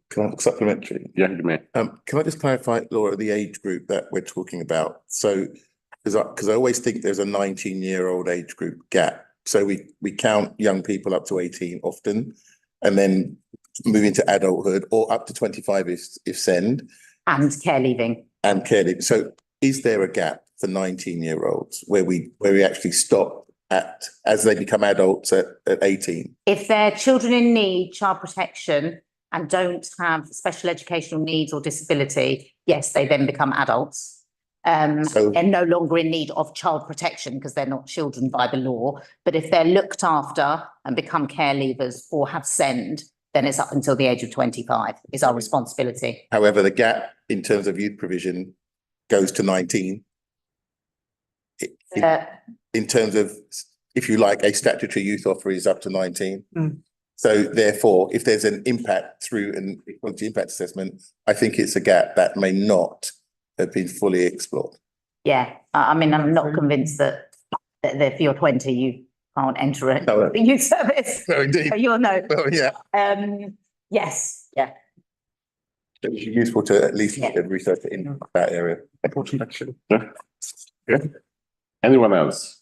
Can I have a supplementary? Yeah, you may. Can I just clarify, Laura, the age group that we're talking about? So, because I always think there's a 19-year-old age group gap. So we count young people up to 18 often, and then move into adulthood, or up to 25 if SEND. And care leaving. And care leaving. So is there a gap for 19-year-olds where we actually stop as they become adults at 18? If they're children in need, child protection, and don't have special educational needs or disability, yes, they then become adults. So they're no longer in need of child protection because they're not children by the law. But if they're looked after and become care leavers or have SEND, then it's up until the age of 25 is our responsibility. However, the gap in terms of youth provision goes to 19. In terms of, if you like, a statutory youth offer is up to 19. So therefore, if there's an impact through an equality impact assessment, I think it's a gap that may not have been fully explored. Yeah, I mean, I'm not convinced that if you're 20, you can't enter a youth service. No, indeed. You'll know. Well, yeah. Yes, yeah. It was useful to at least research it in that area. Yeah. Anyone else?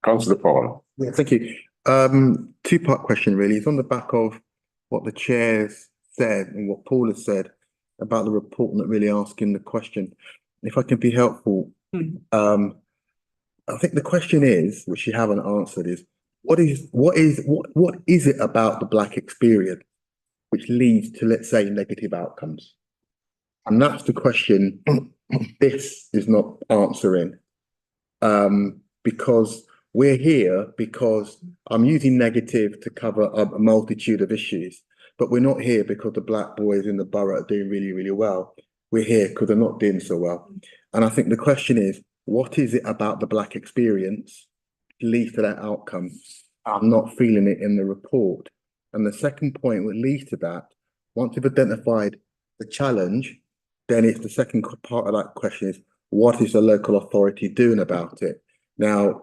Councillor Paul. Yeah, thank you. Two-part question really. It's on the back of what the chairs said and what Paul has said about the report, not really asking the question. If I can be helpful, I think the question is, which you haven't answered, is what is it about the Black experience which leads to, let's say, negative outcomes? And that's the question this is not answering. Because we're here because I'm using negative to cover a multitude of issues, but we're not here because the Black boys in the borough are doing really, really well. We're here because they're not doing so well. And I think the question is, what is it about the Black experience leads to that outcome? I'm not feeling it in the report. And the second point which leads to that, once you've identified the challenge, then it's the second part of that question is, what is the local authority doing about it? Now,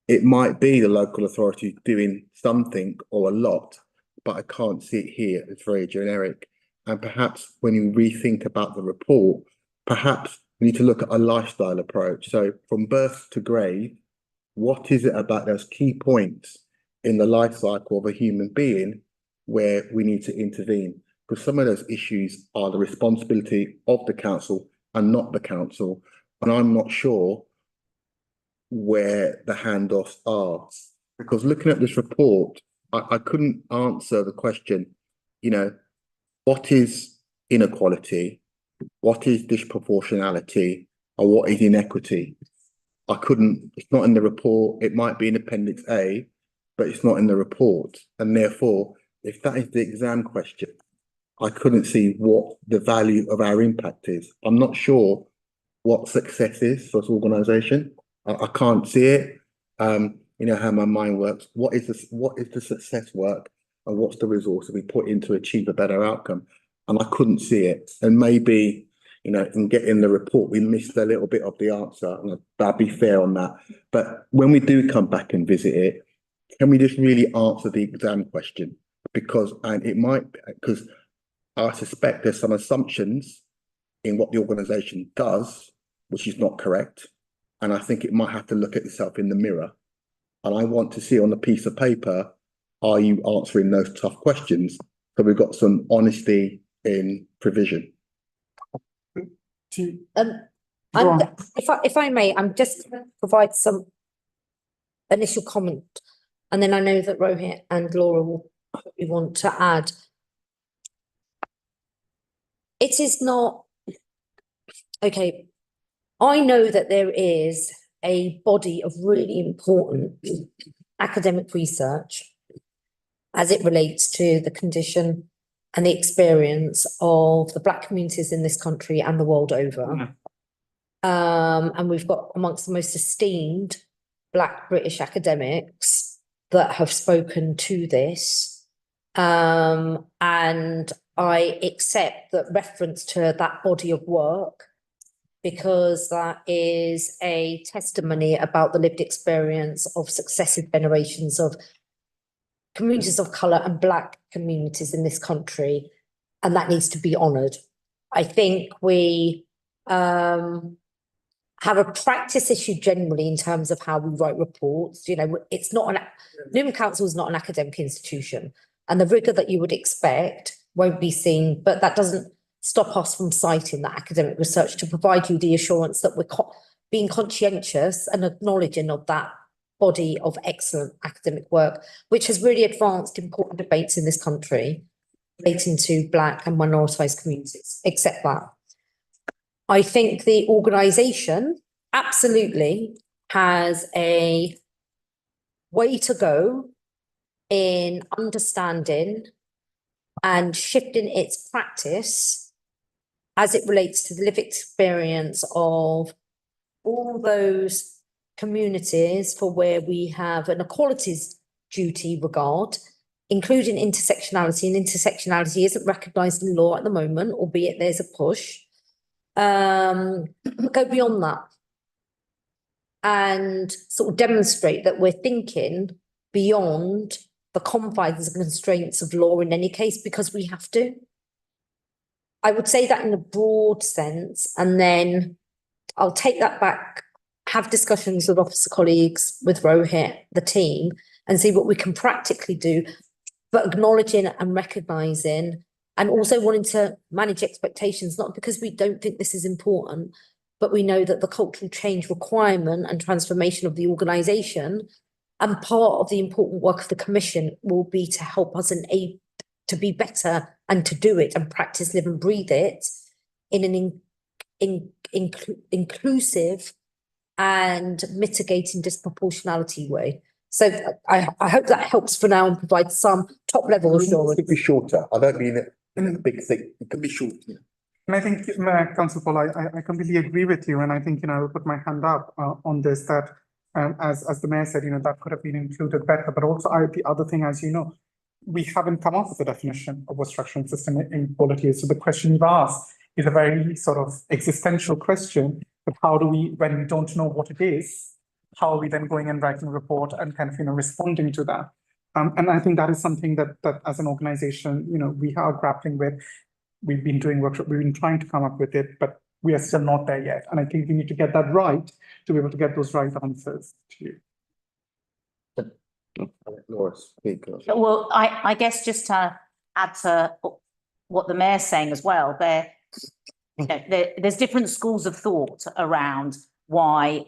it might be the local authority doing something or a lot, but I can't see it here. It's very generic. And perhaps when you rethink about the report, perhaps we need to look at a lifestyle approach. So from birth to grave, what is it about those key points in the life cycle of a human being where we need to intervene? Because some of those issues are the responsibility of the council and not the council. And I'm not sure where the handoffs are. Because looking at this report, I couldn't answer the question, you know, what is inequality? What is disproportionality? Or what is inequity? I couldn't, it's not in the report. It might be in Appendix A, but it's not in the report. And therefore, if that is the exam question, I couldn't see what the value of our impact is. I'm not sure what success is for this organisation. I can't see it. You know how my mind works. What is the success work, and what's the resource we put in to achieve a better outcome? And I couldn't see it. And maybe, you know, in getting the report, we missed a little bit of the answer. And I'll be fair on that. But when we do come back and visit it, can we just really answer the exam question? Because, and it might, because I suspect there's some assumptions in what the organisation does, which is not correct. And I think it might have to look at itself in the mirror. And I want to see on a piece of paper, are you answering those tough questions? So we've got some honesty in provision. Go on. If I may, I'm just going to provide some initial comment, and then I know that Rohit and Laura will probably want to add. It is not, okay, I know that there is a body of really important academic research as it relates to the condition and the experience of the Black communities in this country and the world over. And we've got amongst the most esteemed Black British academics that have spoken to this. And I accept that reference to that body of work, because that is a testimony about the lived experience of successive generations of communities of colour and Black communities in this country, and that needs to be honoured. I think we have a practice issue generally in terms of how we write reports. You know, it's not Newham Council is not an academic institution, and the rigour that you would expect won't be seen, but that doesn't stop us from citing that academic research to provide you the assurance that we're being conscientious and acknowledging of that body of excellent academic work, which has really advanced important debates in this country relating to Black and minoritised communities, except that. I think the organisation absolutely has a way to go in understanding and shifting its practice as it relates to the lived experience of all those communities for where we have an equalities duty regard, including intersectionality, and intersectionality isn't recognised in law at the moment, albeit there's a push. Go beyond that and sort of demonstrate that we're thinking beyond the confines and constraints of law in any case, because we have to. I would say that in a broad sense, and then I'll take that back, have discussions with officer colleagues, with Rohit, the team, and see what we can practically do, but acknowledging and recognising and also wanting to manage expectations, not because we don't think this is important, but we know that the cultural change requirement and transformation of the organisation and part of the important work of the Commission will be to help us to be better and to do it and practice, live and breathe it in an inclusive and mitigating disproportionality way. So I hope that helps for now and provides some top level assurance. It could be shorter. I don't mean it in a big thing. It could be short. Yeah. And I think, Councillor Paul, I completely agree with you, and I think, I will put my hand up on this, that as the mayor said, that could have been included better, but also the other thing, as you know, we haven't come up with a definition of what structural and system inequality is. So the question you've asked is a very sort of existential question, but how do we, when we don't know what it is, how are we then going and writing a report and kind of, responding to that? And I think that is something that as an organization, we are grappling with. We've been doing workshop, we've been trying to come up with it, but we are still not there yet. And I think we need to get that right to be able to get those right answers to you. Laura, speak. Well, I guess just to add to what the mayor's saying as well, there's different schools of thought around why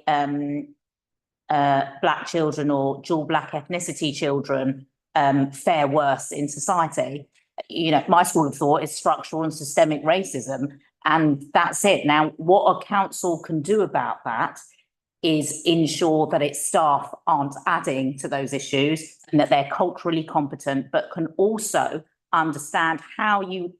black children or dual black ethnicity children fare worse in society. My school of thought is structural and systemic racism, and that's it. Now, what a council can do about that is ensure that its staff aren't adding to those issues and that they're culturally competent, but can also understand how you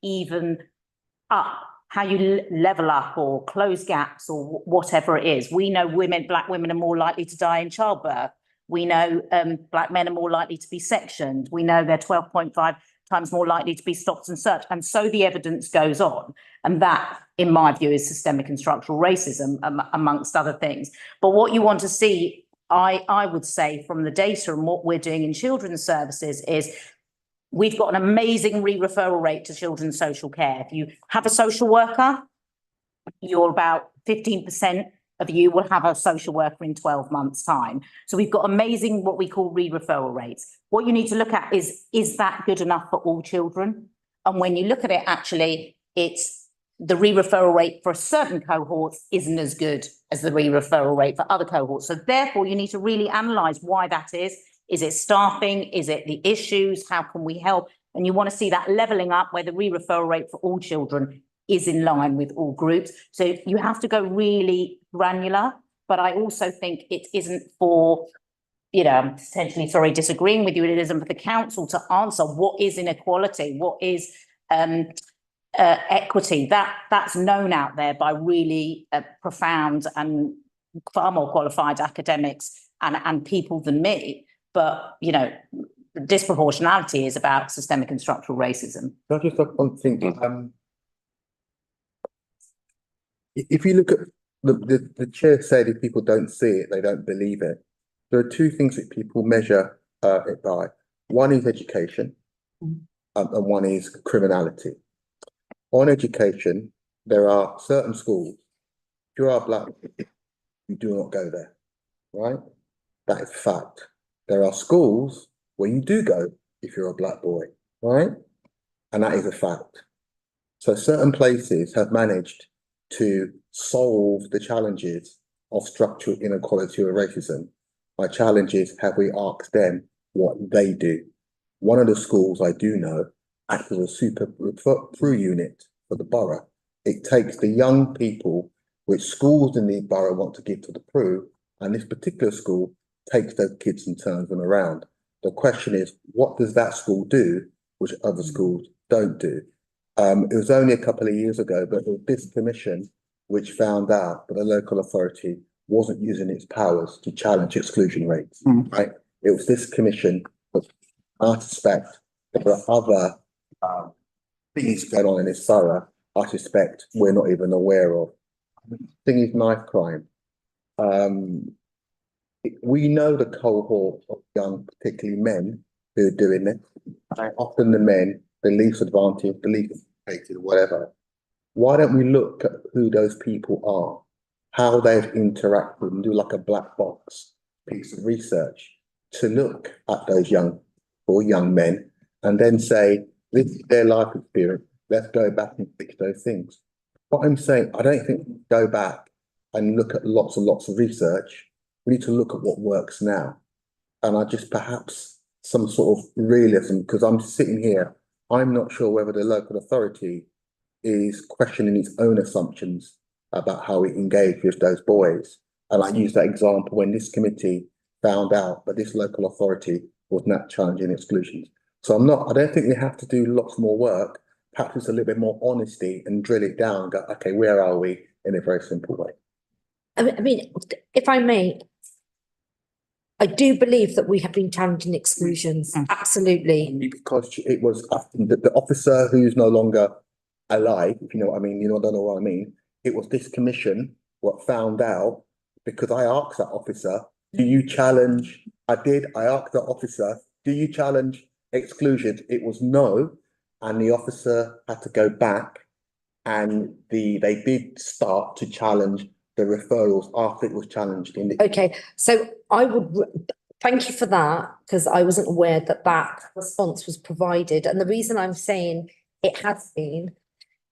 level up or close gaps or whatever it is. We know black women are more likely to die in childbirth. We know black men are more likely to be sectioned. We know they're 12.5 times more likely to be stopped and searched. And so the evidence goes on. And that, in my view, is systemic and structural racism, amongst other things. But what you want to see, I would say, from the data and what we're doing in children's services is we've got an amazing re-referral rate to children's social care. If you have a social worker, you're about 15% of you will have a social worker in 12 months' time. So we've got amazing what we call re-referral rates. What you need to look at is that good enough for all children? And when you look at it, actually, it's the re-referral rate for certain cohorts isn't as good as the re-referral rate for other cohorts. So therefore, you need to really analyse why that is. Is it staffing? Is it the issues? How can we help? And you want to see that levelling up where the re-referral rate for all children is in line with all groups. So you have to go really granular, but I also think it isn't for, I'm potentially, disagreeing with you, it isn't for the council to answer what is inequality, what is equity. That's known out there by really profound and far more qualified academics and people than me. But, disproportionality is about systemic and structural racism. Can I just have one thing? If you look at the chair said, if people don't see it, they don't believe it. There are two things that people measure it by. One is education, and one is criminality. On education, there are certain schools. If you are black, you do not go there, right? That is fact. There are schools where you do go if you're a black boy, right? And that is a fact. So certain places have managed to solve the challenges of structural inequality or racism. My challenge is, have we asked them what they do? One of the schools I do know acts as a super through unit for the borough. It takes the young people which schools in the borough want to give to the Prue, and this particular school takes those kids and turns them around. The question is, what does that school do, which other schools don't do? It was only a couple of years ago, but it was this commission which found out that the local authority wasn't using its powers to challenge exclusion rates, right? It was this commission, but I suspect there are other things going on in this borough, I suspect we're not even aware of. The thing is knife crime. We know the cohort of young, particularly men, who are doing it. Often the men, the least advantaged, the least educated, whatever. Why don't we look at who those people are, how they've interacted, and do like a black box piece of research to look at those young men and then say, this is their life experience, let's go back and fix those things. What I'm saying, I don't think we go back and look at lots and lots of research. We need to look at what works now. And I just perhaps some sort of realism, because I'm sitting here, I'm not sure whether the local authority is questioning its own assumptions about how it engaged with those boys. And I use that example when this committee found out that this local authority was not challenging exclusions. So I don't think we have to do lots more work, perhaps it's a little bit more honesty and drill it down, go, okay, where are we, in a very simple way. I mean, if I may, I do believe that we have been challenging exclusions, absolutely. Because it was the officer who's no longer alive, if you know what I mean, don't know what I mean. It was this commission what found out, because I asked that officer, do you challenge? I asked that officer, do you challenge exclusions? It was no, and the officer had to go back, and they did start to challenge the referrals after it was challenged in the. Okay, so I would, thank you for that, because I wasn't aware that that response was provided. And the reason I'm saying it has been,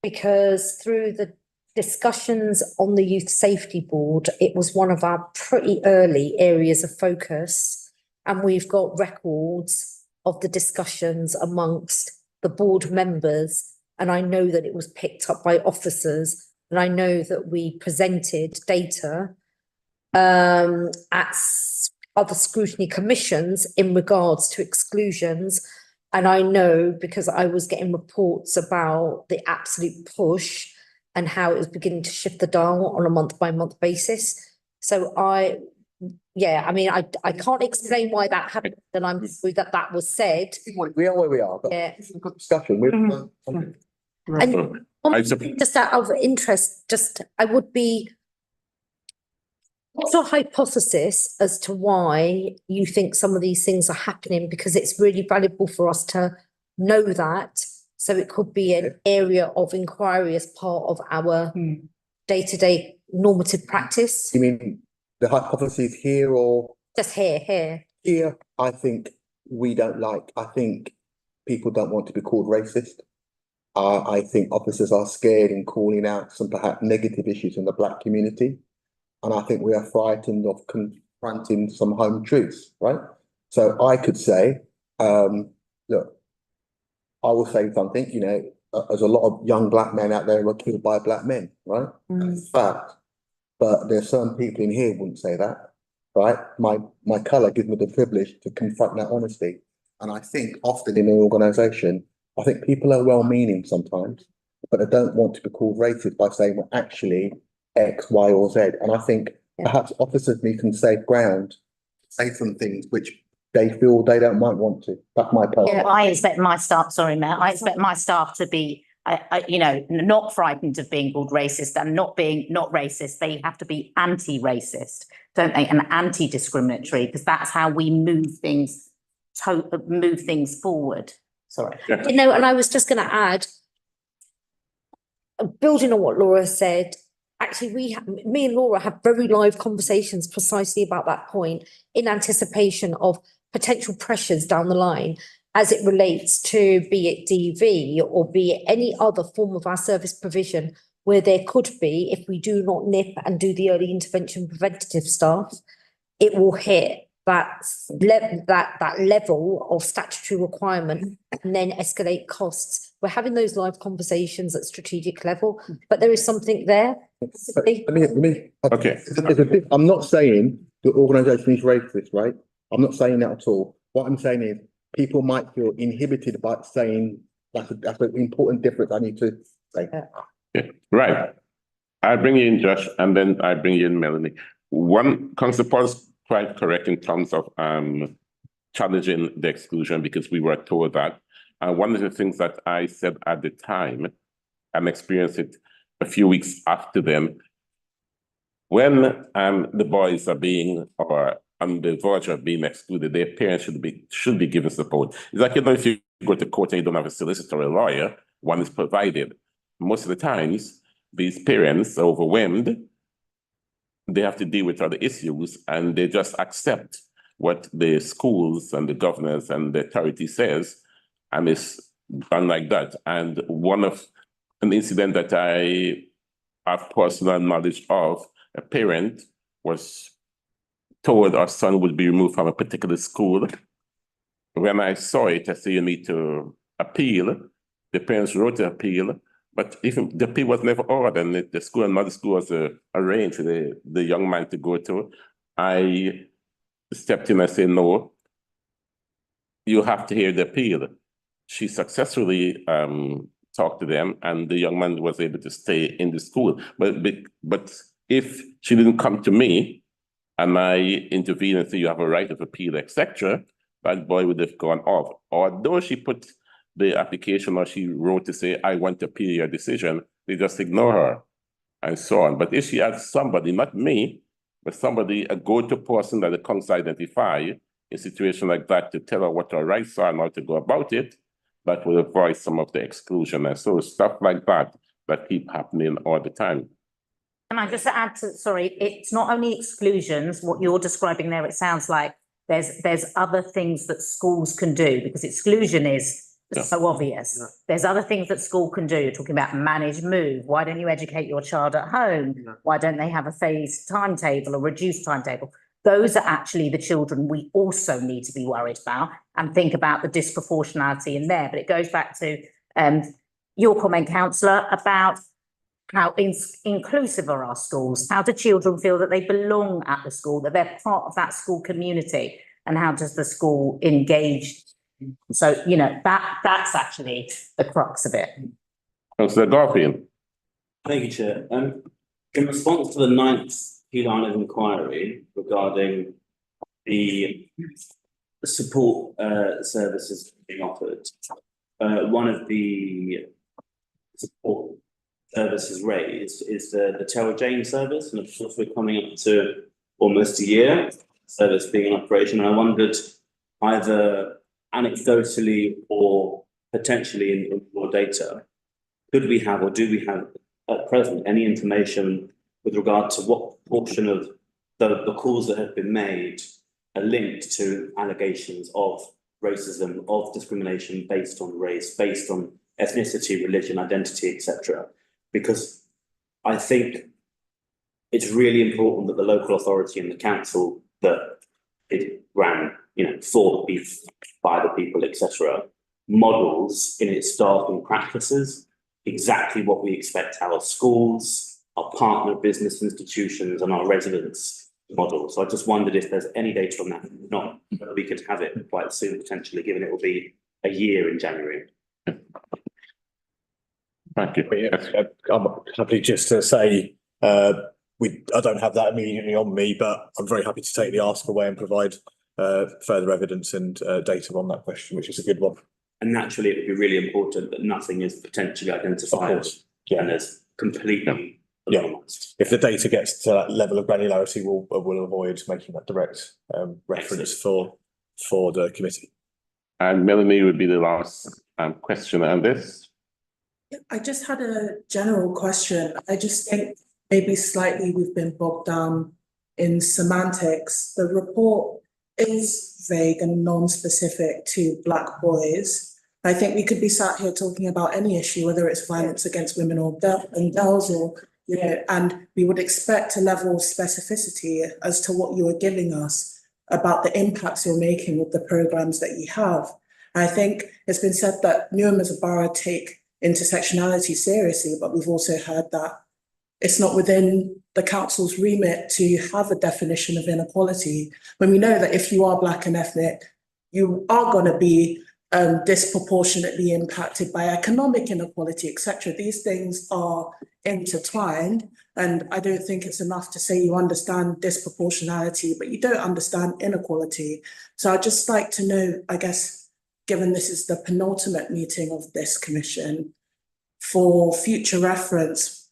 because through the discussions on the Youth Safety Board, it was one of our pretty early areas of focus. And we've got records of the discussions amongst the board members. And I know that it was picked up by officers. And I know that we presented data at other scrutiny commissions in regards to exclusions. And I know, because I was getting reports about the absolute push and how it was beginning to shift the dial on a month-by-month basis. So I can't explain why that happened, and I'm sorry that was said. We are where we are, but Yeah. it's a good discussion. And just out of interest, what's your hypothesis as to why you think some of these things are happening? Because it's really valuable for us to know that. So it could be an area of inquiry as part of our day-to-day normative practice. You mean the hypothesis here or? Just here. Here, I think I think people don't want to be called racist. I think officers are scared in calling out some perhaps negative issues in the Black community. And I think we are frightened of confronting some home truths, right? So I could say, look, I will say something, there's a lot of young Black men out there who are killed by Black men, right? That's fact. But there's some people in here who wouldn't say that, right? My colour gives me the privilege to confront that honesty. And I think often in an organisation, I think people are well-meaning sometimes, but they don't want to be called racist by saying, well, actually, X, Y, or Z. And I think perhaps officers need some safe ground, say some things which they feel they might want to. That's my personal. I expect my staff, sorry, Mayor, I expect my staff to be, not frightened of being called racist and not racist. They have to be anti-racist, don't they? And anti-discriminatory, because that's how we move things forward. Sorry. Yeah. And I was just going to add, building on what Laura said, actually, me and Laura have very live conversations precisely about that point in anticipation of potential pressures down the line as it relates to, be it DV or be it any other form of our service provision, where there could be, if we do not nip and do the early intervention preventative stuff, it will hit that level of statutory requirement and then escalate costs. We're having those live conversations at strategic level, but there is something there. Okay. Okay. I'm not saying the organisation is racist, right? I'm not saying that at all. What I'm saying is people might feel inhibited by saying that's an important difference I need to say. Yeah. Right. I bring you in, Josh, and then I bring you in, Melanie. One, Councillor Paul's quite correct in terms of challenging the exclusion, because we were told that. And one of the things that I said at the time, and experienced it a few weeks after them, when the boys are being or on the verge of being excluded, their parents should be given support. It's like, if you go to court and you don't have a solicitor or a lawyer, one is provided. Most of the times, these parents are overwhelmed. They have to deal with other issues, and they just accept what the schools and the governors and the authority says, and it's done like that. And an incident that I have personal knowledge of, a parent was told our son would be removed from a particular school. When I saw it, I said, you need to appeal. The parents wrote the appeal, but even the appeal was never ordered, and the school, another school was arranged for the young man to go to. I stepped in and said, no, you have to hear the appeal. She successfully talk to them, and the young man was able to stay in the school. But if she didn't come to me and I intervene and say you have a right of appeal, etc., that boy would have gone off. Although she put the application or she wrote to say, I want to appeal your decision, they just ignore her and so on. But if she had somebody, not me, but somebody, a go-to person that the council identify in a situation like that to tell her what her rights are and how to go about it, that will avoid some of the exclusion. And so stuff like that keep happening all the time. Can I just add to, sorry, it's not only exclusions, what you're describing there, it sounds like there's other things that schools can do, because exclusion is so obvious. There's other things that school can do. You're talking about managed move. Why don't you educate your child at home? Why don't they have a phased timetable or reduced timetable? Those are actually the children we also need to be worried about and think about the disproportionality in there. But it goes back to your comment, councillor, about how inclusive are our schools? How do children feel that they belong at the school, that they're part of that school community? And how does the school engage? So, you know, that's actually the crux of it. Councillor Garfield. Thank you, Chair. In response to the 9th key line of inquiry regarding the support services being offered, one of the support services raised is the Terrell Jane service, and of course we're coming up to almost a year service being in operation, and I wondered either anecdotally or potentially in more data, could we have or do we have at present any information with regard to what portion of the calls that have been made are linked to allegations of racism, of discrimination based on race, based on ethnicity, religion, identity, etc. Because I think it's really important that the local authority and the council that it ran, you know, for the people, by the people, etc., models in its staffing practices exactly what we expect our schools, our partner business institutions, and our residents model. So I just wondered if there's any data on that. If not, whether we could have it quite soon, potentially, given it will be a year in January. Thank you. I'm happy just to say, I don't have that immediately on me, but I'm very happy to take the ask away and provide further evidence and data on that question, which is a good one. And naturally, it would be really important that nothing is potentially identified and is completely anonymised. If the data gets to that level of granularity, we'll avoid making that direct reference for the committee. And Melanie would be the last question on this. I just had a general question. I just think maybe slightly we've been bogged down in semantics. The report is vague and non-specific to Black boys. I think we could be sat here talking about any issue, whether it's violence against women or girls, or, you know, and we would expect a level of specificity as to what you are giving us about the impacts you're making with the programs that you have. I think it's been said that Newham as a borough take intersectionality seriously, but we've also heard that it's not within the council's remit to have a definition of inequality, when we know that if you are Black and ethnic, you are going to be disproportionately impacted by economic inequality, etc. These things are intertwined, and I don't think it's enough to say you understand disproportionality, but you don't understand inequality. So I'd just like to know, I guess, given this is the penultimate meeting of this commission, for future reference,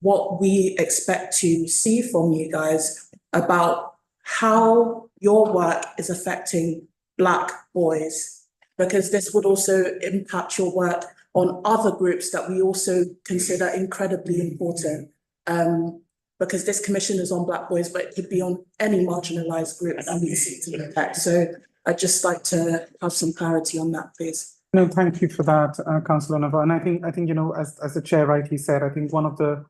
what we expect to see from you guys about how your work is affecting Black boys, because this would also impact your work on other groups that we also consider incredibly important. Because this commission is on Black boys, but it could be on any marginalised group that we seek to protect. So I'd just like to have some clarity on that, please. No, thank you for that, Councillor Nova. And I think, you know, as the chair rightly said, I think one of the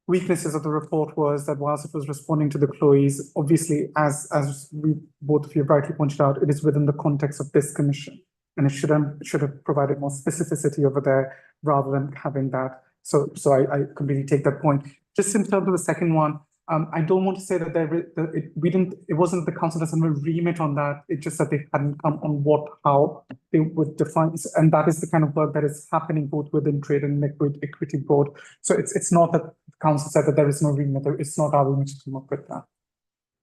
weaknesses of the report was that whilst it was responding to the employees, obviously, as we both of you rightly pointed out, it is within the context of this commission, and it should have provided more specificity over there rather than having that. So I completely take that point. Just in terms of the second one, I don't want to say that it wasn't the council doesn't have a remit on that. It's just that they hadn't come on how they would define, and that is the kind of work that is happening both within Trade and Equity Board. So it's not that the council said that there is no remit. It's not our remit to come up with that.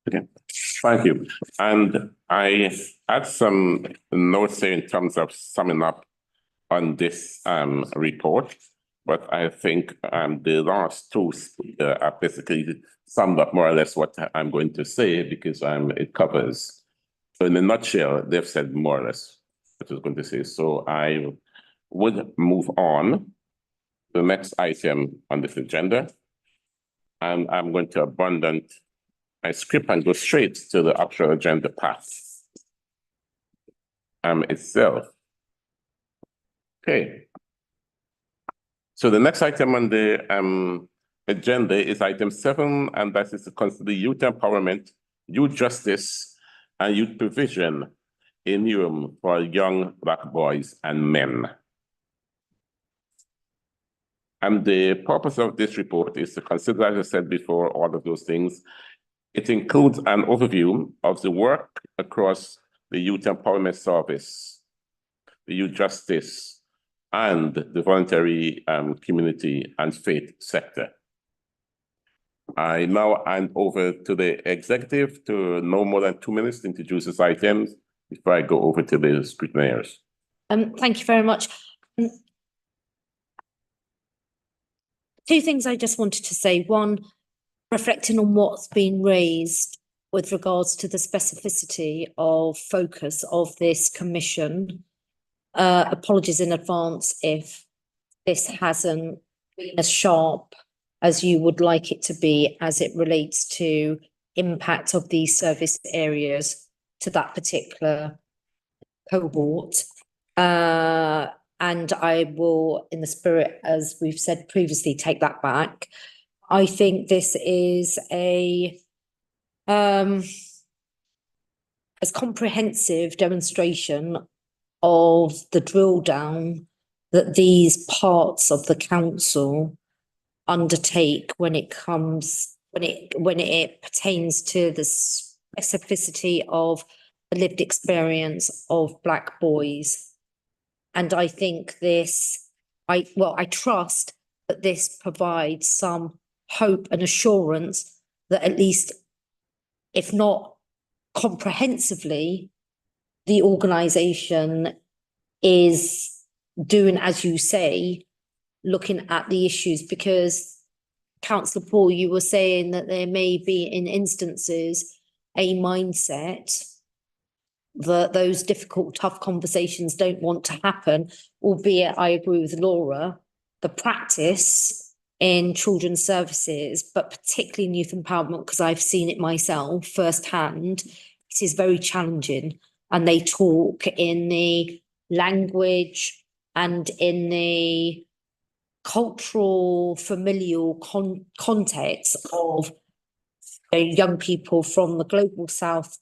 Okay, thank you. And I had some notes here in terms of summing up on this report, but I think the last two are basically summed up more or less what I'm going to say, because it covers. So in a nutshell, they've said more or less what I was going to say. So I would move on to the next item on this agenda. And I'm going to abandon my script and go straight to the actual agenda path itself. Okay. So the next item on the agenda is item 7, and that is to consider youth empowerment, youth justice, and youth provision in Newham for young Black boys and men. And the purpose of this report is to consider, as I said before, all of those things. It includes an overview of the work across the Youth Empowerment Service, the Youth Justice, and the voluntary community and faith sector. I now hand over to the executive to no more than 2 minutes to introduce this items before I go over to the scrutineers. Thank you very much. Two things I just wanted to say. One, reflecting on what's been raised with regards to the specificity of focus of this commission. Apologies in advance if this hasn't been as sharp as you would like it to be as it relates to impact of these service areas to that particular cohort. And I will, in the spirit, as we've said previously, take that back. I think this is as comprehensive demonstration of the drill down that these parts of the council undertake when it pertains to the specificity of the lived experience of Black boys. And I think I trust that this provides some hope and assurance that at least, if not comprehensively, the organisation is doing, as you say, looking at the issues. Because Councillor Paul, you were saying that there may be in instances a mindset that those difficult, tough conversations don't want to happen, albeit I agree with Laura, the practice in children's services, but particularly in youth empowerment, because I've seen it myself firsthand, it is very challenging. And they talk in the language and in the cultural, familial context of young people from the global South,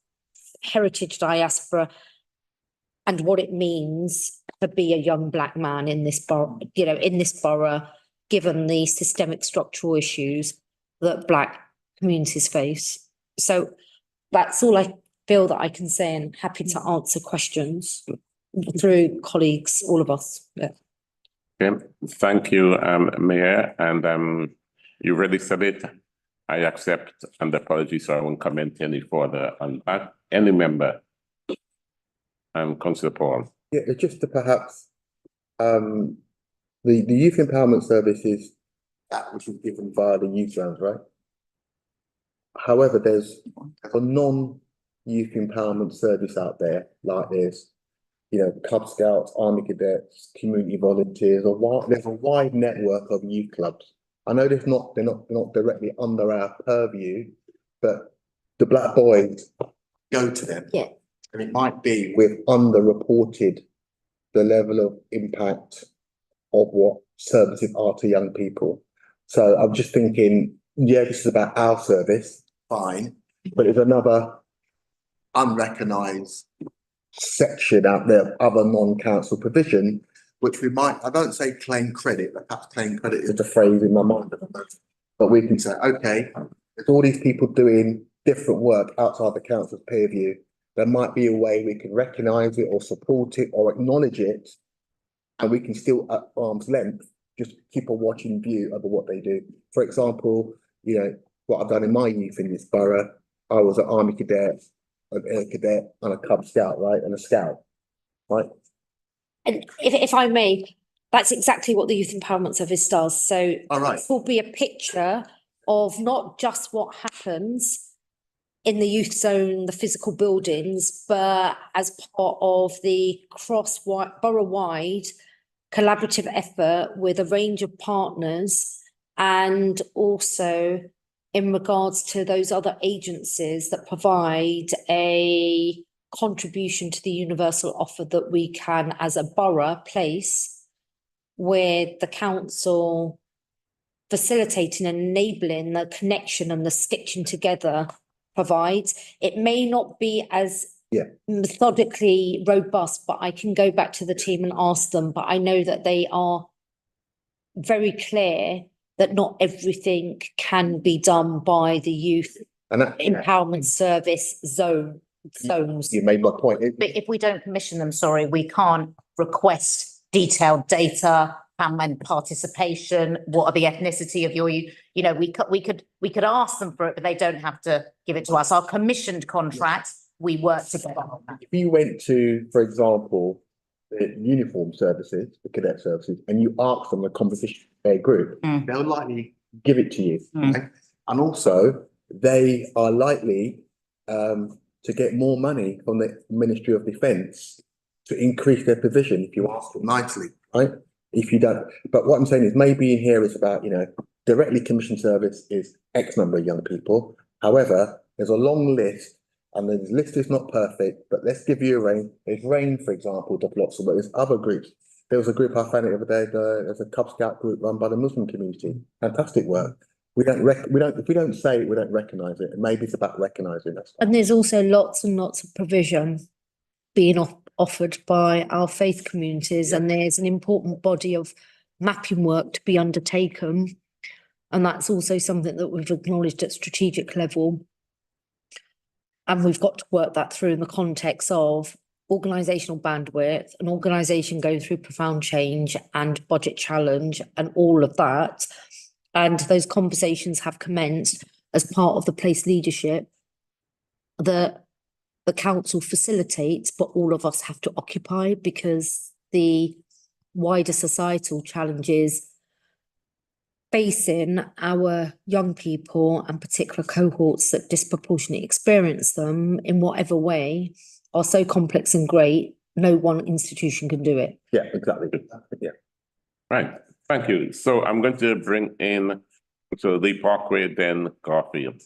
heritage diaspora, and what it means to be a young Black man in this borough, given the systemic structural issues that Black communities face. So that's all I feel that I can say, and happy to answer questions through colleagues, all of us. Yeah. Okay, thank you, Mayor. And you already said it. I accept, and apologies, so I won't comment any further on that. Any member? Councillor Paul. Yeah, just to perhaps, the Youth Empowerment Service is that which is given via the youth lounge, right? However, there's a non-youth empowerment service out there, like there's, Cub Scouts, Army Cadets, community volunteers, there's a wide network of youth clubs. I know they're not directly under our purview, but the Black boys go to them. Yeah. And it might be we've underreported the level of impact of what services are to young people. So I'm just thinking, yeah, this is about our service, fine, but there's another unrecognised section out there of other non-council provision, which we might, I don't say claim credit, but perhaps claim credit is the phrase in my mind at the moment. But we can say, okay, There's all these people doing different work outside the council's peer review. There might be a way we can recognise it or support it or acknowledge it, and we can still at arm's length just keep a watching view over what they do. For example, you know, what I've done in my youth in this borough, I was an Army cadet, an Air Cadet, and a Cub Scout, right, and a Scout, right? And if I may, that's exactly what the Youth Empowerment Service does. So All right. this will be a picture of not just what happens in the youth zone, the physical buildings, but as part of the borough-wide collaborative effort with a range of partners, and also in regards to those other agencies that provide a contribution to the universal offer that we can, as a borough, place with the council facilitating and enabling the connection and the stitching together provides. It may not be as methodically robust, but I can go back to the team and ask them, but I know that they are very clear that not everything can be done by the Youth Empowerment Service zones. You made my point. But if we don't commission them, sorry, we can't request detailed data, how many participation, what are the ethnicity of your, you know, we could ask them for it, but they don't have to give it to us. Our commissioned contracts, we work together on that. If you went to, for example, the uniform services, the cadet services, and you ask them a competition their group, they'll likely give it to you. Okay? And also, they are likely to get more money from the Ministry of Defence to increase their provision if you ask them nicely, right? If you don't, but what I'm saying is maybe in here it's about, you know, directly commissioned service is X number of young people. However, there's a long list, and the list is not perfect, but let's give you a range. There's RAIN, for example, does lots of work. There's other groups. There was a group I found the other day, there's a Cub Scout group run by the Muslim community. Fantastic work. If we don't say it, we don't recognise it. And maybe it's about recognising that. And there's also lots and lots of provision being offered by our faith communities, and there's an important body of mapping work to be undertaken. And that's also something that we've acknowledged at strategic level. And we've got to work that through in the context of organisational bandwidth, an organisation going through profound change and budget challenge and all of that. And those conversations have commenced as part of the place leadership that the council facilitates, but all of us have to occupy, because the wider societal challenges facing our young people and particular cohorts that disproportionately experience them in whatever way are so complex and great, no one institution can do it. Yeah, exactly. Yeah. Right, thank you. So I'm going to bring in Lee Parkway, then Garfield.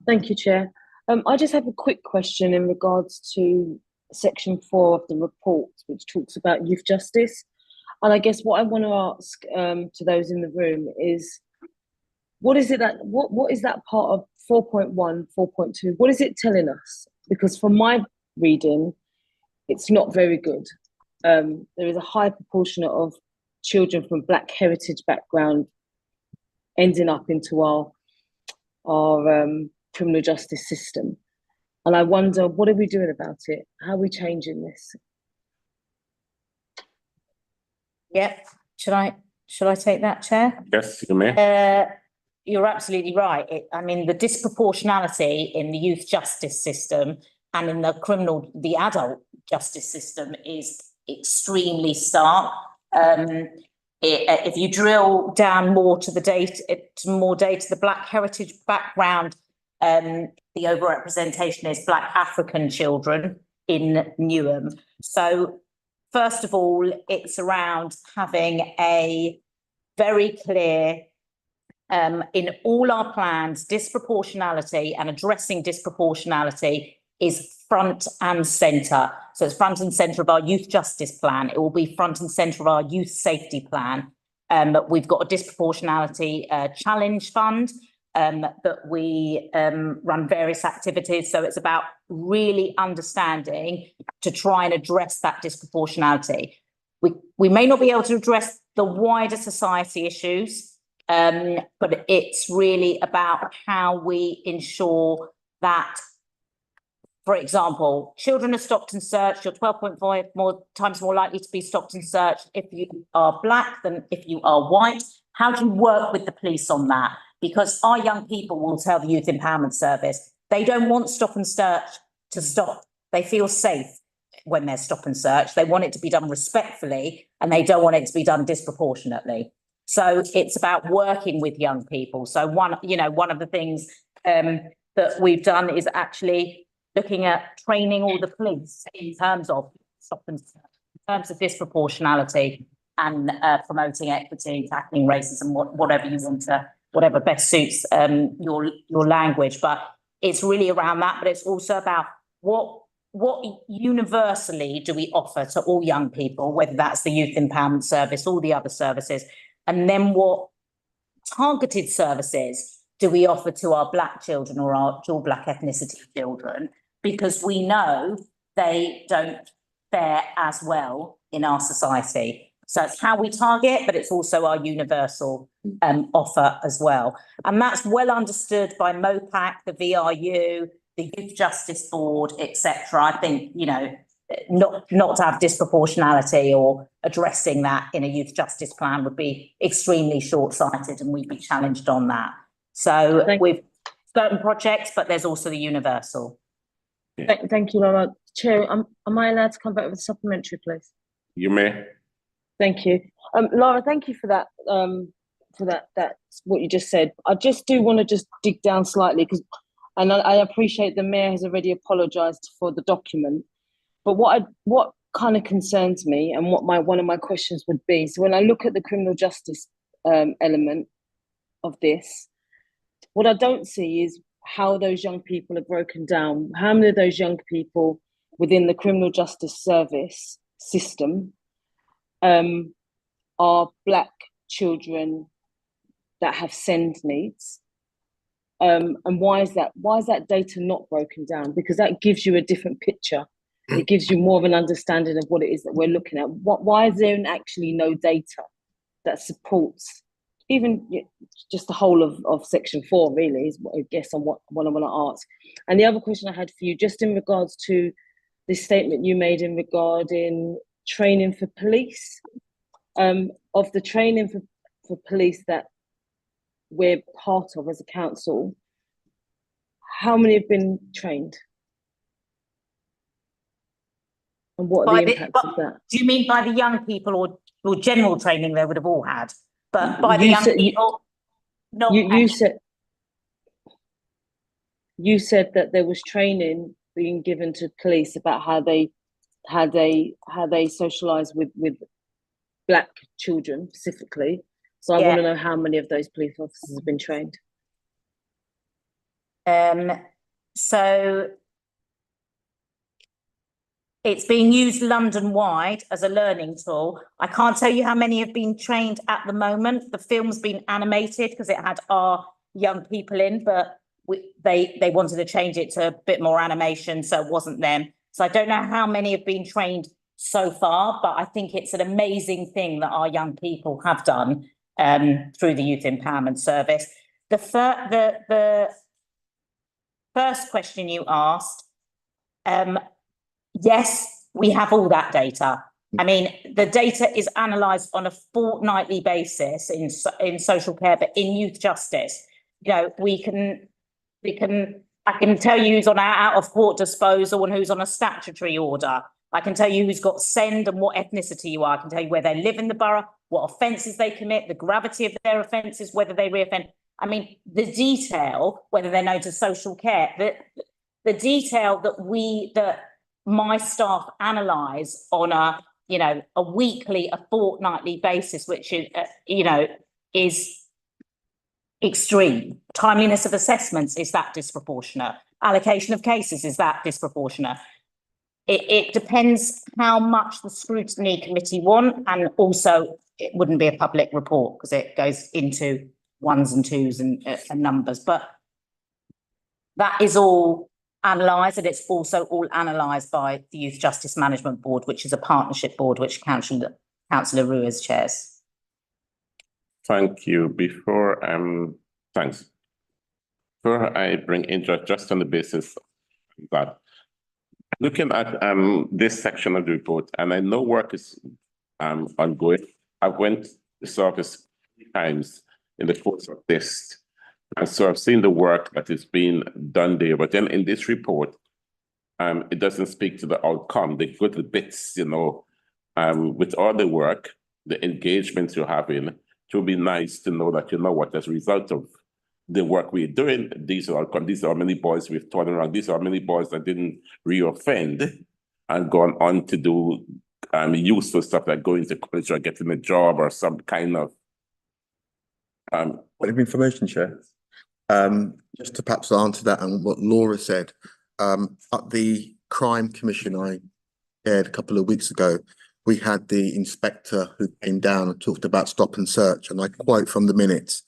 Thank you, Chair. I just have a quick question in regards to section 4 of the report, which talks about youth justice. And I guess what I want to ask to those in the room is, what is it that what is that part of 4.1, 4.2? What is it telling us? Because from my reading, it's not very good. There is a high proportion of children from Black heritage background ending up into our criminal justice system. And I wonder, what are we doing about it? How are we changing this? Yep. Should I take that, Chair? Yes, you may. You're absolutely right. I mean, the disproportionality in the youth justice system and in the adult justice system is extremely stark. If you drill down more to the data, the Black heritage background, the overrepresentation is Black African children in Newham. So first of all, it's around having a very clear, in all our plans, disproportionality and addressing disproportionality is front and centre. So it's front and centre of our youth justice plan. It will be front and centre of our youth safety plan. We've got a disproportionality challenge fund that we run various activities. So it's about really understanding to try and address that disproportionality. We may not be able to address the wider society issues, But it's really about how we ensure that, for example, children are stopped and searched. You're 12.5 times more likely to be stopped and searched if you are black than if you are white. How do you work with the police on that? Because our young people will tell the Youth Empowerment Service, they don't want stop and search to stop. They feel safe when they're stop and search. They want it to be done respectfully and they don't want it to be done disproportionately. So it's about working with young people. So one of the things that we've done is actually looking at training all the police in terms of stop and search, in terms of disproportionality and promoting equity, tackling racism, whatever you want to, whatever best suits your language. But it's really around that. But it's also about what universally do we offer to all young people, whether that's the Youth Empowerment Service, all the other services, and then what targeted services do we offer to our black children or our dual black ethnicity children? Because we know they don't fare as well in our society. So it's how we target, but it's also our universal offer as well. And that's well understood by MOPAC, the VRU, the Youth Justice Board, etc. I think, not to have disproportionality or addressing that in a youth justice plan would be extremely short-sighted, and we'd be challenged on that. So with certain projects, but there's also the universal. Thank you, Laura. Chair, am I allowed to come back with a supplementary, please? You may. Thank you. Laura, thank you for that, that's what you just said. I just do want to just dig down slightly and I appreciate the Mayor has already apologised for the document. But what kind of concerns me and what one of my questions would be, so when I look at the criminal justice element of this, what I don't see is how those young people are broken down. How many of those young people within the criminal justice service system are black children that have SEND needs? And why is that data not broken down? Because that gives you a different picture. It gives you more of an understanding of what it is that we're looking at. Why is there actually no data that supports even just the whole of section 4, really, is what I guess on what I want to ask. And the other question I had for you, just in regards to this statement you made regarding training for police, of the training for police that we're part of as a council, how many have been trained? And what are the impacts of that? Do you mean by the young people or general training they would have all had? But by the young people, not you said that there was training being given to police about how they socialise with black children specifically. So I want to know how many of those police officers have been trained. So it's being used London-wide as a learning tool. I can't tell you how many have been trained at the moment. The film's been animated because it had our young people in, but they wanted to change it to a bit more animation, so it wasn't them. So I don't know how many have been trained so far, but I think it's an amazing thing that our young people have done through the Youth Empowerment Service. The first question you asked, yes, we have all that data. I mean, the data is analysed on a fortnightly basis in social care, but in youth justice, I can tell you who's on our out of court disposal and who's on a statutory order. I can tell you who's got SEND and what ethnicity you are. I can tell you where they live in the borough, what offences they commit, the gravity of their offences, whether they reoffend. I mean, the detail, whether they're known to social care, the detail that my staff analyse on a weekly, a fortnightly basis, which is, is extreme. Timeliness of assessments, is that disproportionate? Allocation of cases, is that disproportionate? It depends how much the scrutiny committee want, and also it wouldn't be a public report because it goes into ones and twos and numbers, but that is all analysed, and it's also all analysed by the Youth Justice Management Board, which is a partnership board which Councillor Ruiz chairs. Thank you. Thanks. Before I bring in just on the basis that looking at this section of the report, and I know work is ongoing. I went to the office 3 times in the course of this. And so I've seen the work that is being done there, but then in this report, it doesn't speak to the outcome. They go to the bits, with all the work, the engagements you're having. It would be nice to know that, what, as a result of the work we're doing, these are outcomes. These are many boys we've turned around. These are many boys that didn't reoffend and gone on to do useful stuff like going to college or getting a job or some kind of information, Chair. Just to perhaps answer that and what Laura said, at the crime commission I aired a couple of weeks ago, we had the inspector who came down and talked about stop and search, and I quote from the minutes.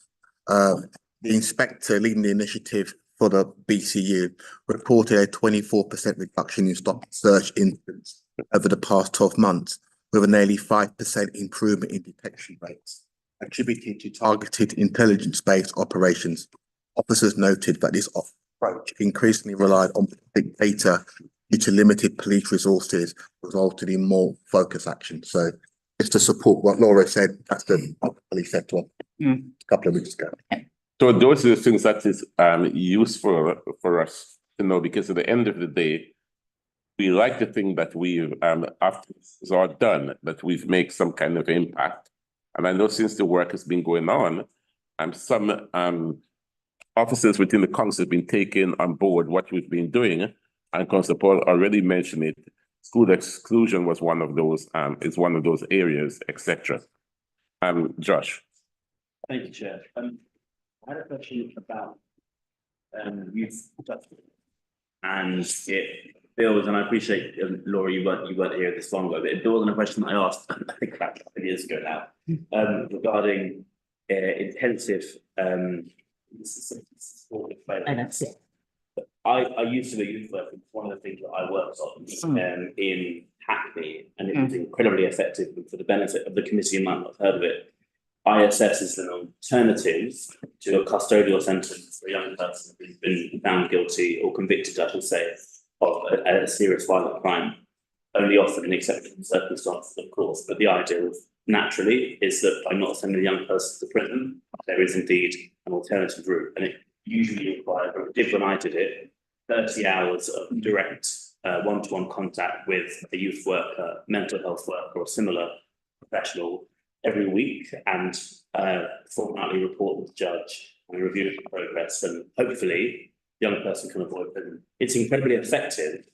The inspector leading the initiative for the BCU reported a 24% reduction in stop and search incidents over the past 12 months, with a nearly 5% improvement in detection rates, attributed to targeted intelligence-based operations. Officers noted that this approach increasingly relied on big data due to limited police resources, resulted in more focused action. So just to support what Laura said, that's the police said to us a couple of weeks ago. So those are the things that is useful for us to know, because at the end of the day, we like to think that we've, after this is all done, that we've made some kind of impact. And I know since the work has been going on, some officers within the council have been taking on board what we've been doing. And Councillor Paul already mentioned it. School exclusion was one of those, is one of those areas, etc. Josh. Thank you, Chair. I had a question about youth protection, and it builds, and I appreciate, Laura, you weren't here this long ago, but it builds on a question that I asked, I think about 5 years ago now, regarding intensive support with failure. I used to do youth work. It's one of the things that I worked on in Hackney, and it was incredibly effective for the benefit of the committee. You might not have heard of it. ISS is an alternative to a custodial sentence for a young person who's been found guilty or convicted, I should say, of a serious violent crime, only offered in exceptional circumstances, of course. But the idea, naturally, is that by not sending a young person to prison, there is indeed an alternative route. And it usually required, or it did when I did it, 30 hours of direct one-to-one contact with a youth worker, mental health worker, or similar professional every week, and fortnightly report with the judge and review the progress, and hopefully the young person can avoid prison. It's incredibly effective.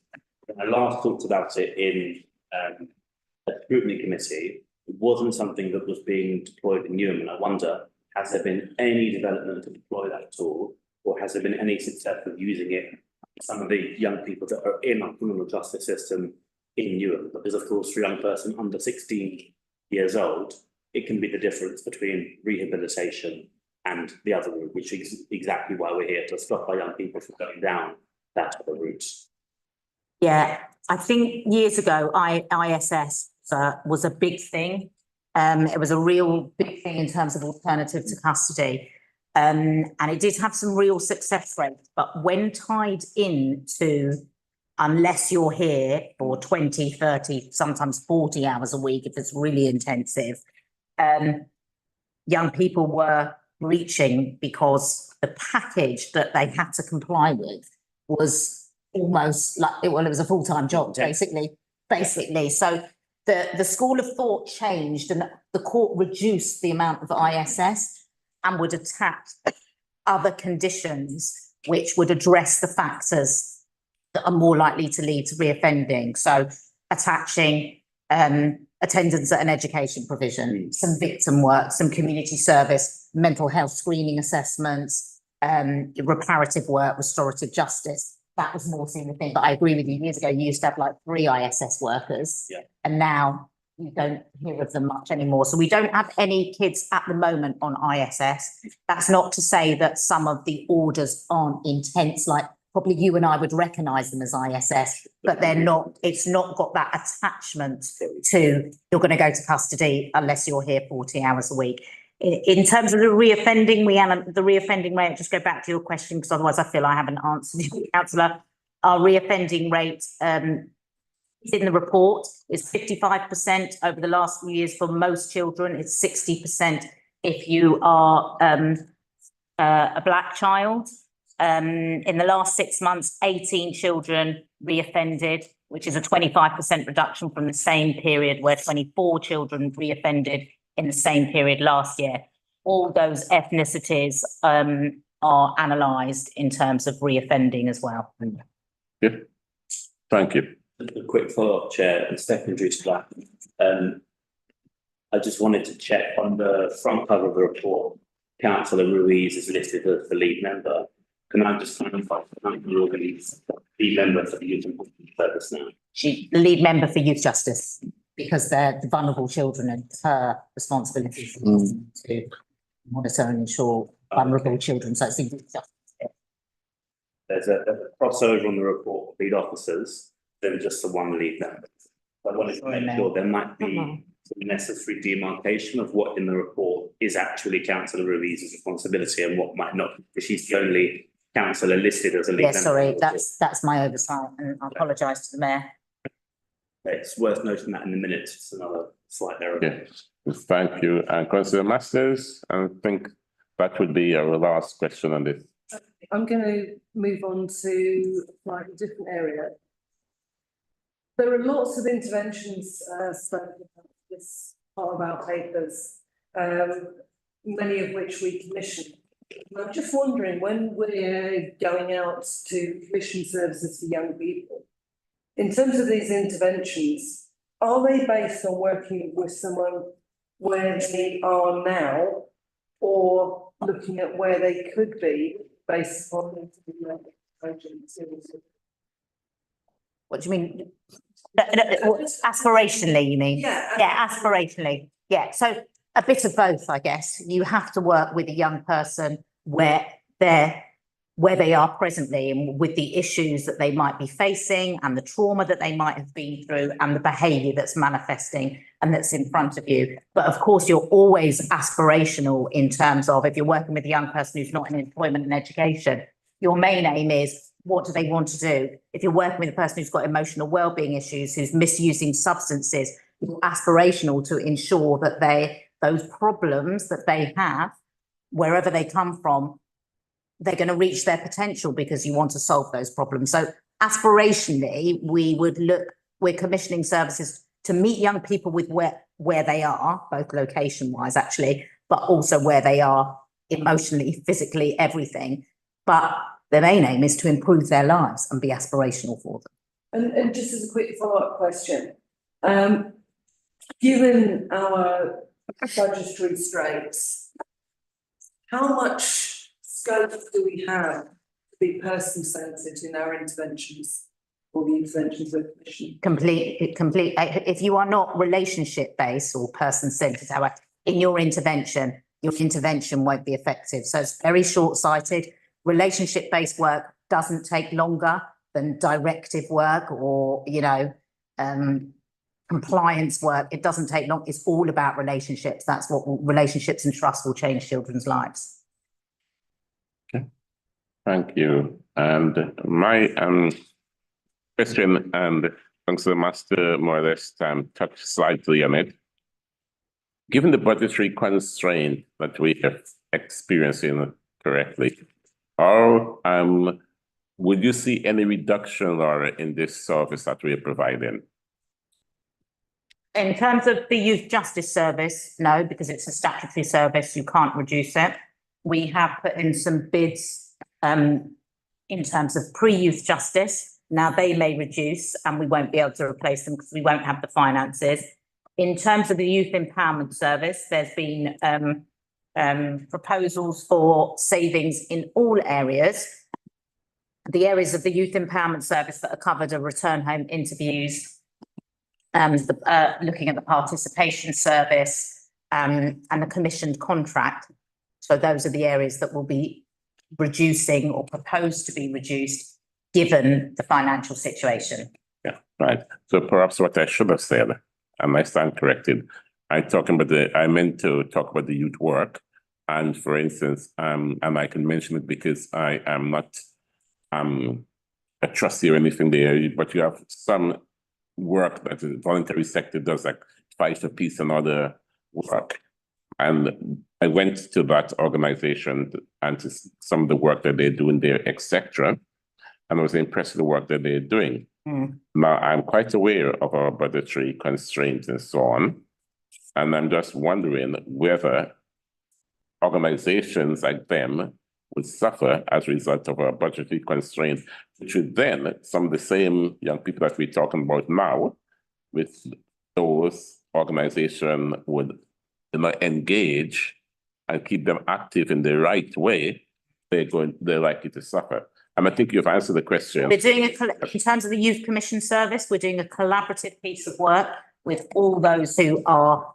When I last talked about it in a scrutiny committee, it wasn't something that was being deployed in Newham, and I wonder, has there been any development to deploy that tool, or has there been any success of using it for some of the young people that are in our criminal justice system in Newham? Because of course, for a young person under 16 years old, it can be the difference between rehabilitation and the other route, which is exactly why we're here, to stop our young people from going down that other route. Yeah, I think years ago, ISS was a big thing. It was a real big thing in terms of alternative to custody. And it did have some real success rates, but when tied into, unless you're here for 20, 30, sometimes 40 hours a week, if it's really intensive, young people were breaching because the package that they had to comply with was almost like, well, it was a full-time job, basically. So the school of thought changed, and the court reduced the amount of ISS and would attack other conditions which would address the factors that are more likely to lead to reoffending. So attaching attendance at an education provision, some victim work, some community service, mental health screening assessments, reparative work, restorative justice. That was more seen the thing. But I agree with you, years ago, you used to have like 3 ISS workers, and now you don't hear of them much anymore. So we don't have any kids at the moment on ISS. That's not to say that some of the orders aren't intense, like probably you and I would recognise them as ISS, but they're not, it's not got that attachment to you're going to go to custody unless you're here 40 hours a week. In terms of the reoffending, the reoffending rate, just go back to your question, because otherwise I feel I haven't answered you, councillor. Our reoffending rate, is in the report, is 55% over the last few years for most children. It's 60% if you are a black child. In the last 6 months, 18 children reoffended, which is a 25% reduction from the same period where 24 children reoffended in the same period last year. All those ethnicities are analysed in terms of reoffending as well. Yeah. Thank you. A quick follow-up, Chair, and secondary to that. I just wanted to check on the front cover of the report. Councillor Ruiz is listed as the lead member. Can I just clarify, Councillor Ruiz, lead member for the Youth Enhancement Service now? She's the lead member for Youth Justice, because they're the vulnerable children and her responsibility to monitor and ensure vulnerable children. So it's the Youth Justice. There's a crossover on the report, lead officers, than just the one lead member. I wanted to make sure there might be some necessary demarcation of what in the report is actually Councillor Ruiz's responsibility and what might not, because she's the only councillor listed as a lead member. Yeah, sorry, that's my oversight, and I apologise to the mayor. It's worth noting that in the minutes, it's another slight error. Yes, thank you. And Councillor Masters, I think that would be our last question on this. I'm going to move on to a slightly different area. There are lots of interventions spoken about this part of our papers, many of which we commission. I'm just wondering, when we're going out to commission services for young people, in terms of these interventions, are they based on working with someone where they are now, or looking at where they could be based on interventions? What do you mean? Aspirationally, you mean? Yeah. Aspirationally. Yeah, so a bit of both, I guess. You have to work with a young person where they are presently, and with the issues that they might be facing and the trauma that they might have been through and the behaviour that's manifesting and that's in front of you. But of course, you're always aspirational in terms of, if you're working with a young person who's not in employment and education, your main aim is, what do they want to do? If you're working with a person who's got emotional wellbeing issues, who's misusing substances, you're aspirational to ensure that those problems that they have, wherever they come from, they're going to reach their potential because you want to solve those problems. So aspirationally, we're commissioning services to meet young people with where they are, both location-wise actually, but also where they are emotionally, physically, everything. But their main aim is to improve their lives and be aspirational for them. And just as a quick follow-up question, given our budgetary straits, how much scope do we have to be person-centred in our interventions or the interventions we're commissioning? Complete. If you are not relationship-based or person-centred, however, in your intervention won't be effective. So it's very short-sighted. Relationship-based work doesn't take longer than directive work or, compliance work. It doesn't take long. It's all about relationships. That's what relationships and trust will change children's lives. Okay. Thank you. And my question, and Councillor Master more or less touched slightly on it. Given the budgetary constraint that we are experiencing correctly, or would you see any reduction, Laura, in this service that we are providing? In terms of the Youth Justice Service, no, because it's a statutory service, you can't reduce it. We have put in some bids in terms of pre-youth justice. Now they may reduce and we won't be able to replace them because we won't have the finances. In terms of the Youth Empowerment Service, there's been proposals for savings in all areas. The areas of the Youth Empowerment Service that are covered are return home interviews, looking at the participation service and the commissioned contract. So those are the areas that will be reducing or proposed to be reduced given the financial situation. Yeah, right. So perhaps what I should have said, and I stand corrected, I meant to talk about the youth work. And for instance, and I can mention it because I am not a trustee or anything there, but you have some work that the voluntary sector does, like Fight for Peace and other work. And I went to that organization and to some of the work that they're doing there, etc. And I was impressed with the work that they're doing. Now, I'm quite aware of our budgetary constraints and so on. And I'm just wondering whether organizations like them would suffer as a result of our budgetary constraints, which would then, some of the same young people that we're talking about now, with those organizations would engage and keep them active in the right way, they're likely to suffer. And I think you've answered the question. We're doing in terms of the Youth Commission service, we're doing a collaborative piece of work with all those who are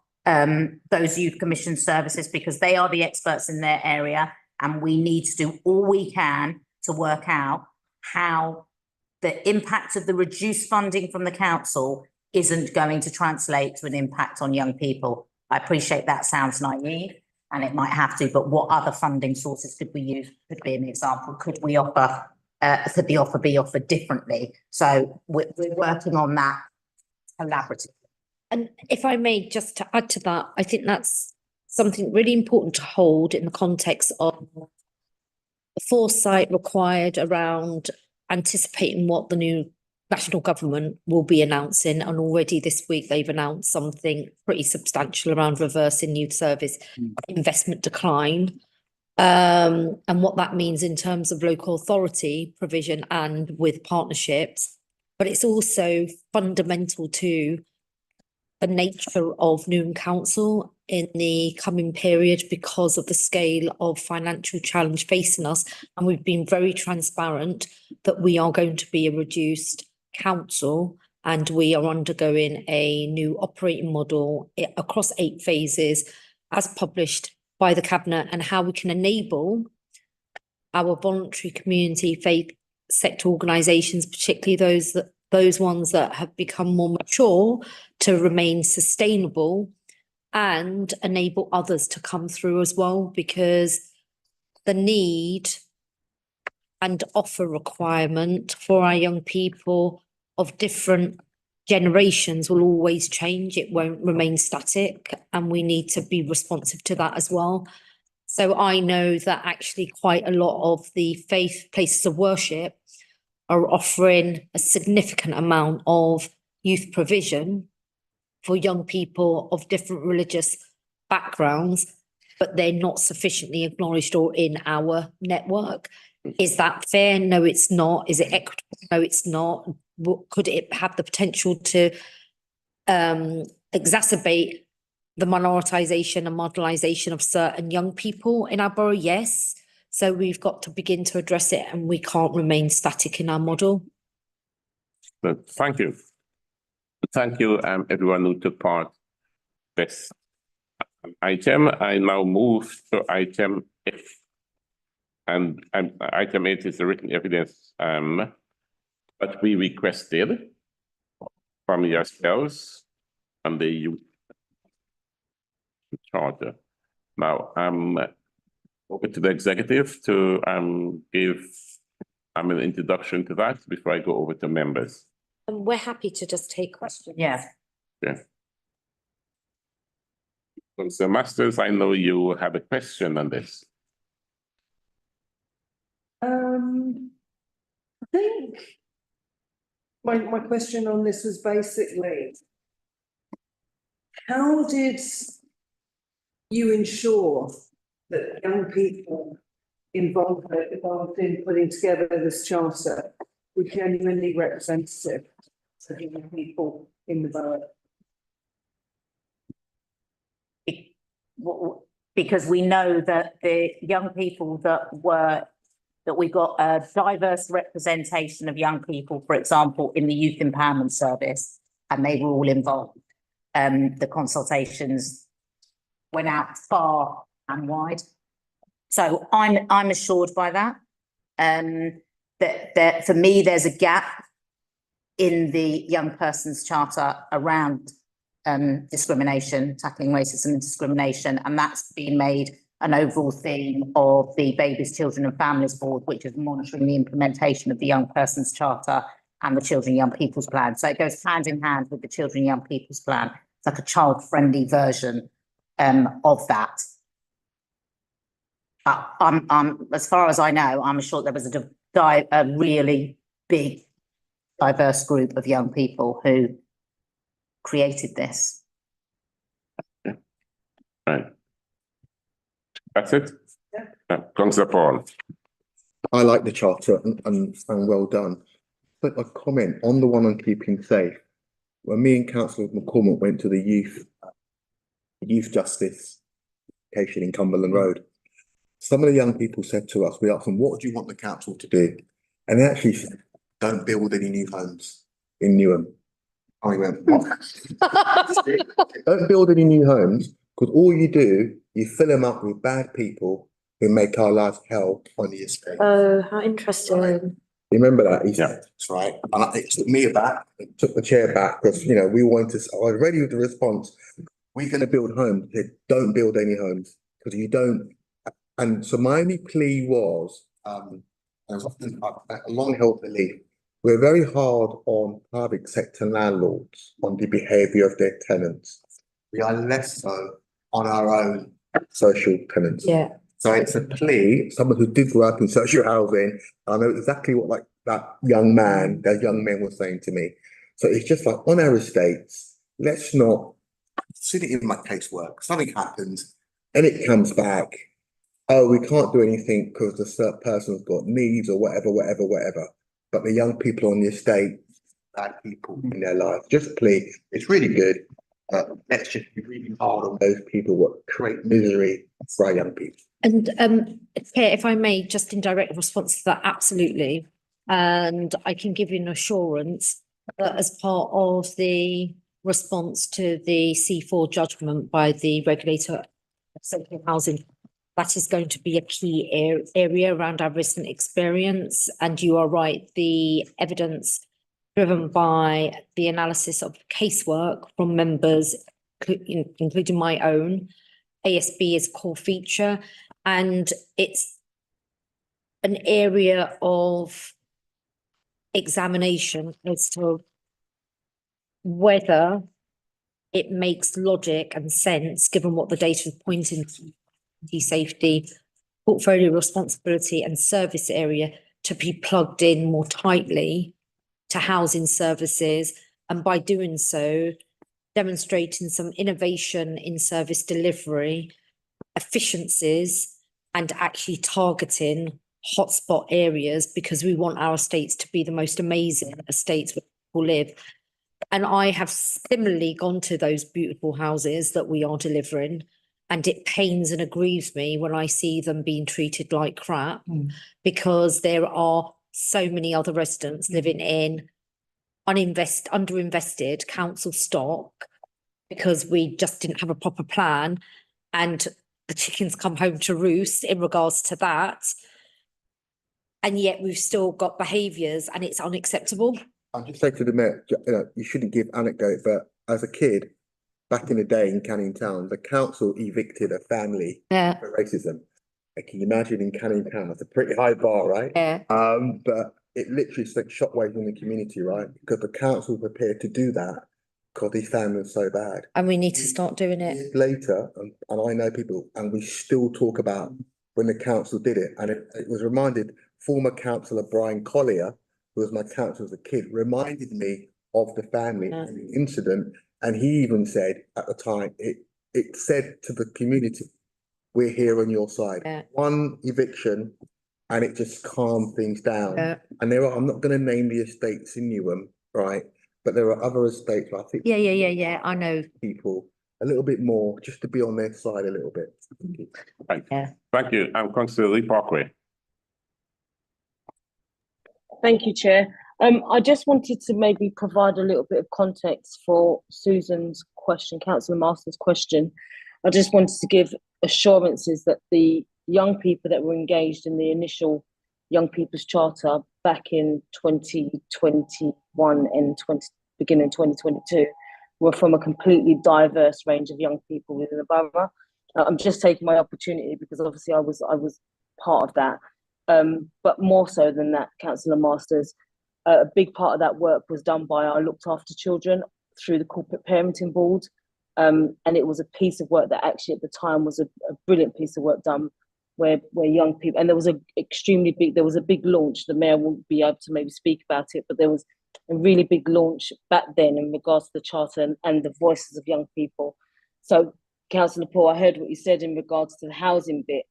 those Youth Commission services, because they are the experts in their area, and we need to do all we can to work out how the impact of the reduced funding from the council isn't going to translate to an impact on young people. I appreciate that sounds naive, and it might have to, but what other funding sources could we use? Could be an example. Could we offer, could the offer be offered differently? So we're working on that collaboratively. And if I may just to add to that, I think that's something really important to hold in the context of the foresight required around anticipating what the new national government will be announcing. And already this week, they've announced something pretty substantial around reversing youth service investment decline. And what that means in terms of local authority provision and with partnerships. But it's also fundamental to the nature of Newham Council in the coming period because of the scale of financial challenge facing us. And we've been very transparent that we are going to be a reduced council and we are undergoing a new operating model across 8 phases as published by the Cabinet, and how we can enable our voluntary community faith sector organisations, particularly those ones that have become more mature, to remain sustainable and enable others to come through as well, because the need and offer requirement for our young people of different generations will always change. It won't remain static, and we need to be responsive to that as well. So I know that actually quite a lot of the faith places of worship are offering a significant amount of youth provision for young people of different religious backgrounds, but they're not sufficiently acknowledged or in our network. Is that fair? No, it's not. Is it equitable? No, it's not. Could it have the potential to exacerbate the minoritization and marginalization of certain young people in our borough? Yes. So we've got to begin to address it, and we can't remain static in our model. But thank you. Thank you, everyone who took part in this item. I now move to item F. And item 8 is the written evidence that we requested from yourselves and the youth charter. Now, over to the executive to give an introduction to that before I go over to members. And we're happy to just take questions. Yeah. Yeah. So Masters, I know you have a question on this. I think my question on this was basically, how did you ensure that young people involved in putting together this charter were genuinely representative of young people in the borough? Because we know that the young people that we got a diverse representation of young people, for example, in the Youth Empowerment Service, and they were all involved. The consultations went out far and wide. So I'm assured by that. That for me, there's a gap in the young person's charter around discrimination, tackling racism and discrimination, and that's been made an overall theme of the Babies, Children and Families Board, which is monitoring the implementation of the Young Persons Charter and the Children and Young People's Plan. So it goes hand in hand with the Children and Young People's Plan. It's like a child-friendly version of that. I'm as far as I know, I'm sure there was a really big, diverse group of young people who created this. Right. That's it? Yeah. Councillor Paul. I like the charter and well done. But a comment on the one on keeping safe. When me and Councillor McCormick went to the youth justice location in Cumberland Road, some of the young people said to us, we asked them, what do you want the council to do? And they actually said, don't build any new homes in Newham. I went, what? Don't build any new homes, because all you do, you fill them up with bad people who make our lives hell on the estate. Oh, how interesting. Remember that? He said, that's right. And it took me aback, it took the chair back, because, you know, we wanted to, I was ready with the response. We're going to build homes. They don't build any homes, because you don't. And so my only plea was, I was often a long held belief, we're very hard on private sector landlords on the behaviour of their tenants. We are less so on our own social tenants. Yeah. So it's a plea, someone who did grow up in social housing, I know exactly what like that young man was saying to me. So it's just like on our estates, let's not sit it in my casework. Something happens and it comes back. Oh, we can't do anything because the certain person's got needs or whatever. But the young people on the estate, bad people in their life, just a plea. It's really good. Let's just be really hard on those people who create misery for our young people. And Chair, if I may, just in direct response to that, absolutely. And I can give you an assurance that as part of the response to the C4 judgment by the regulator of social housing, that is going to be a key area around our recent experience. And you are right, the evidence driven by the analysis of casework from members, including my own, ASB is a core feature, and it's an area of examination as to whether it makes logic and sense, given what the data is pointing to, safety, portfolio responsibility and service area, to be plugged in more tightly to housing services, and by doing so, demonstrating some innovation in service delivery, efficiencies, and actually targeting hotspot areas, because we want our estates to be the most amazing estates where people live. And I have similarly gone to those beautiful houses that we are delivering, and it pains and aggrieves me when I see them being treated like crap, because there are so many other residents living in underinvested council stock, because we just didn't have a proper plan, and the chickens come home to roost in regards to that. And yet we've still got behaviours, and it's unacceptable. I'll just say to the Mayor, you know, you shouldn't give anecdote, but as a kid, back in the day in Canning Town, the council evicted a family for racism. Can you imagine in Canning Town? That's a pretty high bar, right? Yeah. But it literally sent shockwaves in the community, right? Because the council prepared to do that because these families are so bad. And we need to start doing it. Years later, and I know people, and we still talk about when the council did it. And it was reminded, former councillor Brian Collier, who was my councillor as a kid, reminded me of the family and the incident. And he even said at the time, it said to the community, we're here on your side. One eviction and it just calmed things down. And there are, I'm not going to name the estates in Newham, right? But there are other estates, I think. Yeah, I know. People a little bit more, just to be on their side a little bit. Thank you. Councillor Lee Parkway. Thank you, Chair. I just wanted to maybe provide a little bit of context for Susan's question, Councillor Master's question. I just wanted to give assurances that the young people that were engaged in the initial Young People's Charter back in 2021 and beginning 2022 were from a completely diverse range of young people within the borough. I'm just taking my opportunity because obviously I was part of that. But more so than that, Councillor Masters, a big part of that work was done by our looked after children through the corporate parenting board. And it was a piece of work that actually at the time was a brilliant piece of work done where young people, and there was a big launch. The mayor won't be able to maybe speak about it, but there was a really big launch back then in regards to the charter and the voices of young people. So Councillor Paul, I heard what you said in regards to the housing bit,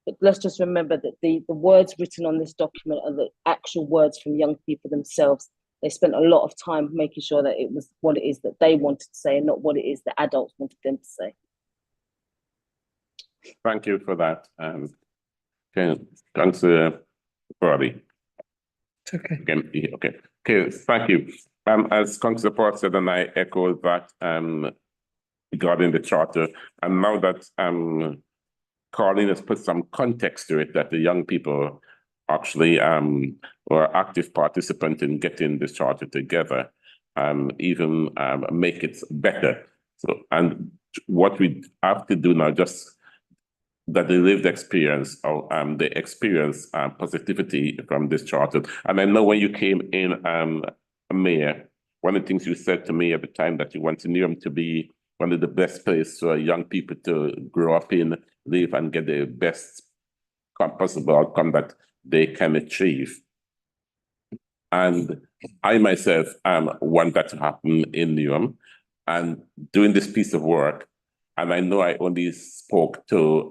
but let's just remember that the words written on this document are the actual words from young people themselves. They spent a lot of time making sure that it was what it is that they wanted to say and not what it is that adults wanted them to say. Thank you for that. Okay, Councillor Borough. Okay. Again, okay, thank you. As Councillor Port said, and I echo that regarding the charter, and now that Carleen has put some context to it, that the young people actually were active participants in getting this charter together, even make it better. So, and what we have to do now, just that they lived experience or they experience positivity from this charter. And I know when you came in, Mayor, one of the things you said to me at the time that you wanted Newham to be one of the best places for young people to grow up in, live and get the best possible outcome that they can achieve. And I myself want that to happen in Newham, and doing this piece of work. And I know I only spoke to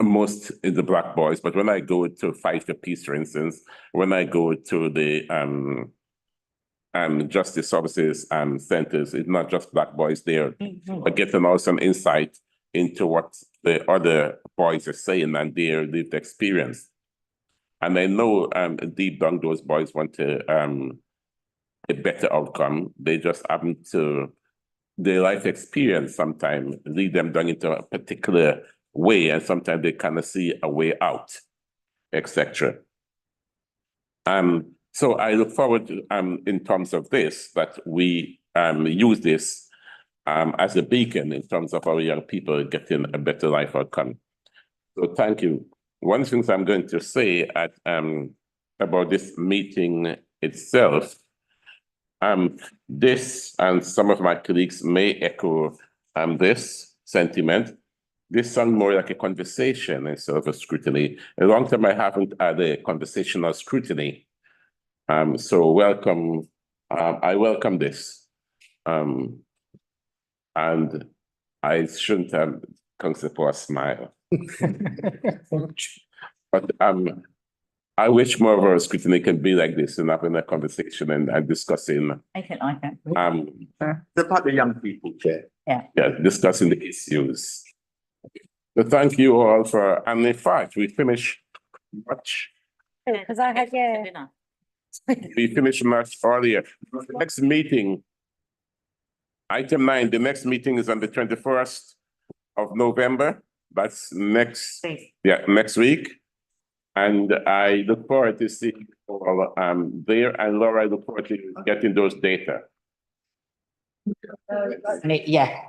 most of the Black boys, but when I go to Fight for Peace, for instance, when I go to the justice services centers, it's not just Black boys there, but getting also an insight into what the other boys are saying and their lived experience. And I know deep down those boys want to a better outcome. They just happen to, their life experience sometimes lead them down into a particular way, and sometimes they kind of see a way out, etc. So I look forward to, in terms of this, that we use this as a beacon in terms of our young people getting a better life outcome. So thank you. One thing I'm going to say at about this meeting itself, this and some of my colleagues may echo this sentiment. This sounds more like a conversation instead of a scrutiny. A long time I haven't had a conversational scrutiny. So welcome, I welcome this. And I shouldn't have Councillor smile. But I wish more of our scrutiny can be like this and having a conversation and discussing. I can. The part of young people, Chair. Yeah. Yeah, discussing the issues. So thank you all for, and in fact, we finished much. Because I had, yeah. We finished much earlier. Next meeting, item 9, the next meeting is on the 21st of November. That's next, next week. And I look forward to seeing you all there. And Laura, I look forward to getting those data. Yeah.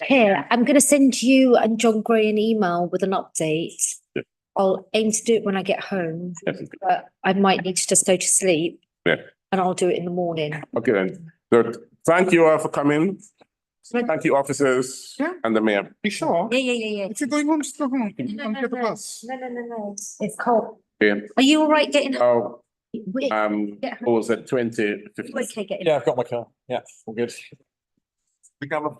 Here, I'm going to send you and John Gray an email with an update. Yeah. I'll aim to do it when I get home, but I might need to just go to sleep. Yeah. And I'll do it in the morning. Okay then. So thank you all for coming. Thank you, officers and the mayor. You sure? Yeah. If you're going home, just go home. No. Get the bus. No. It's cold. Okay. Are you all right getting home? Was at 20. Okay, getting Yeah, I've got my car. Yeah, all good. Become a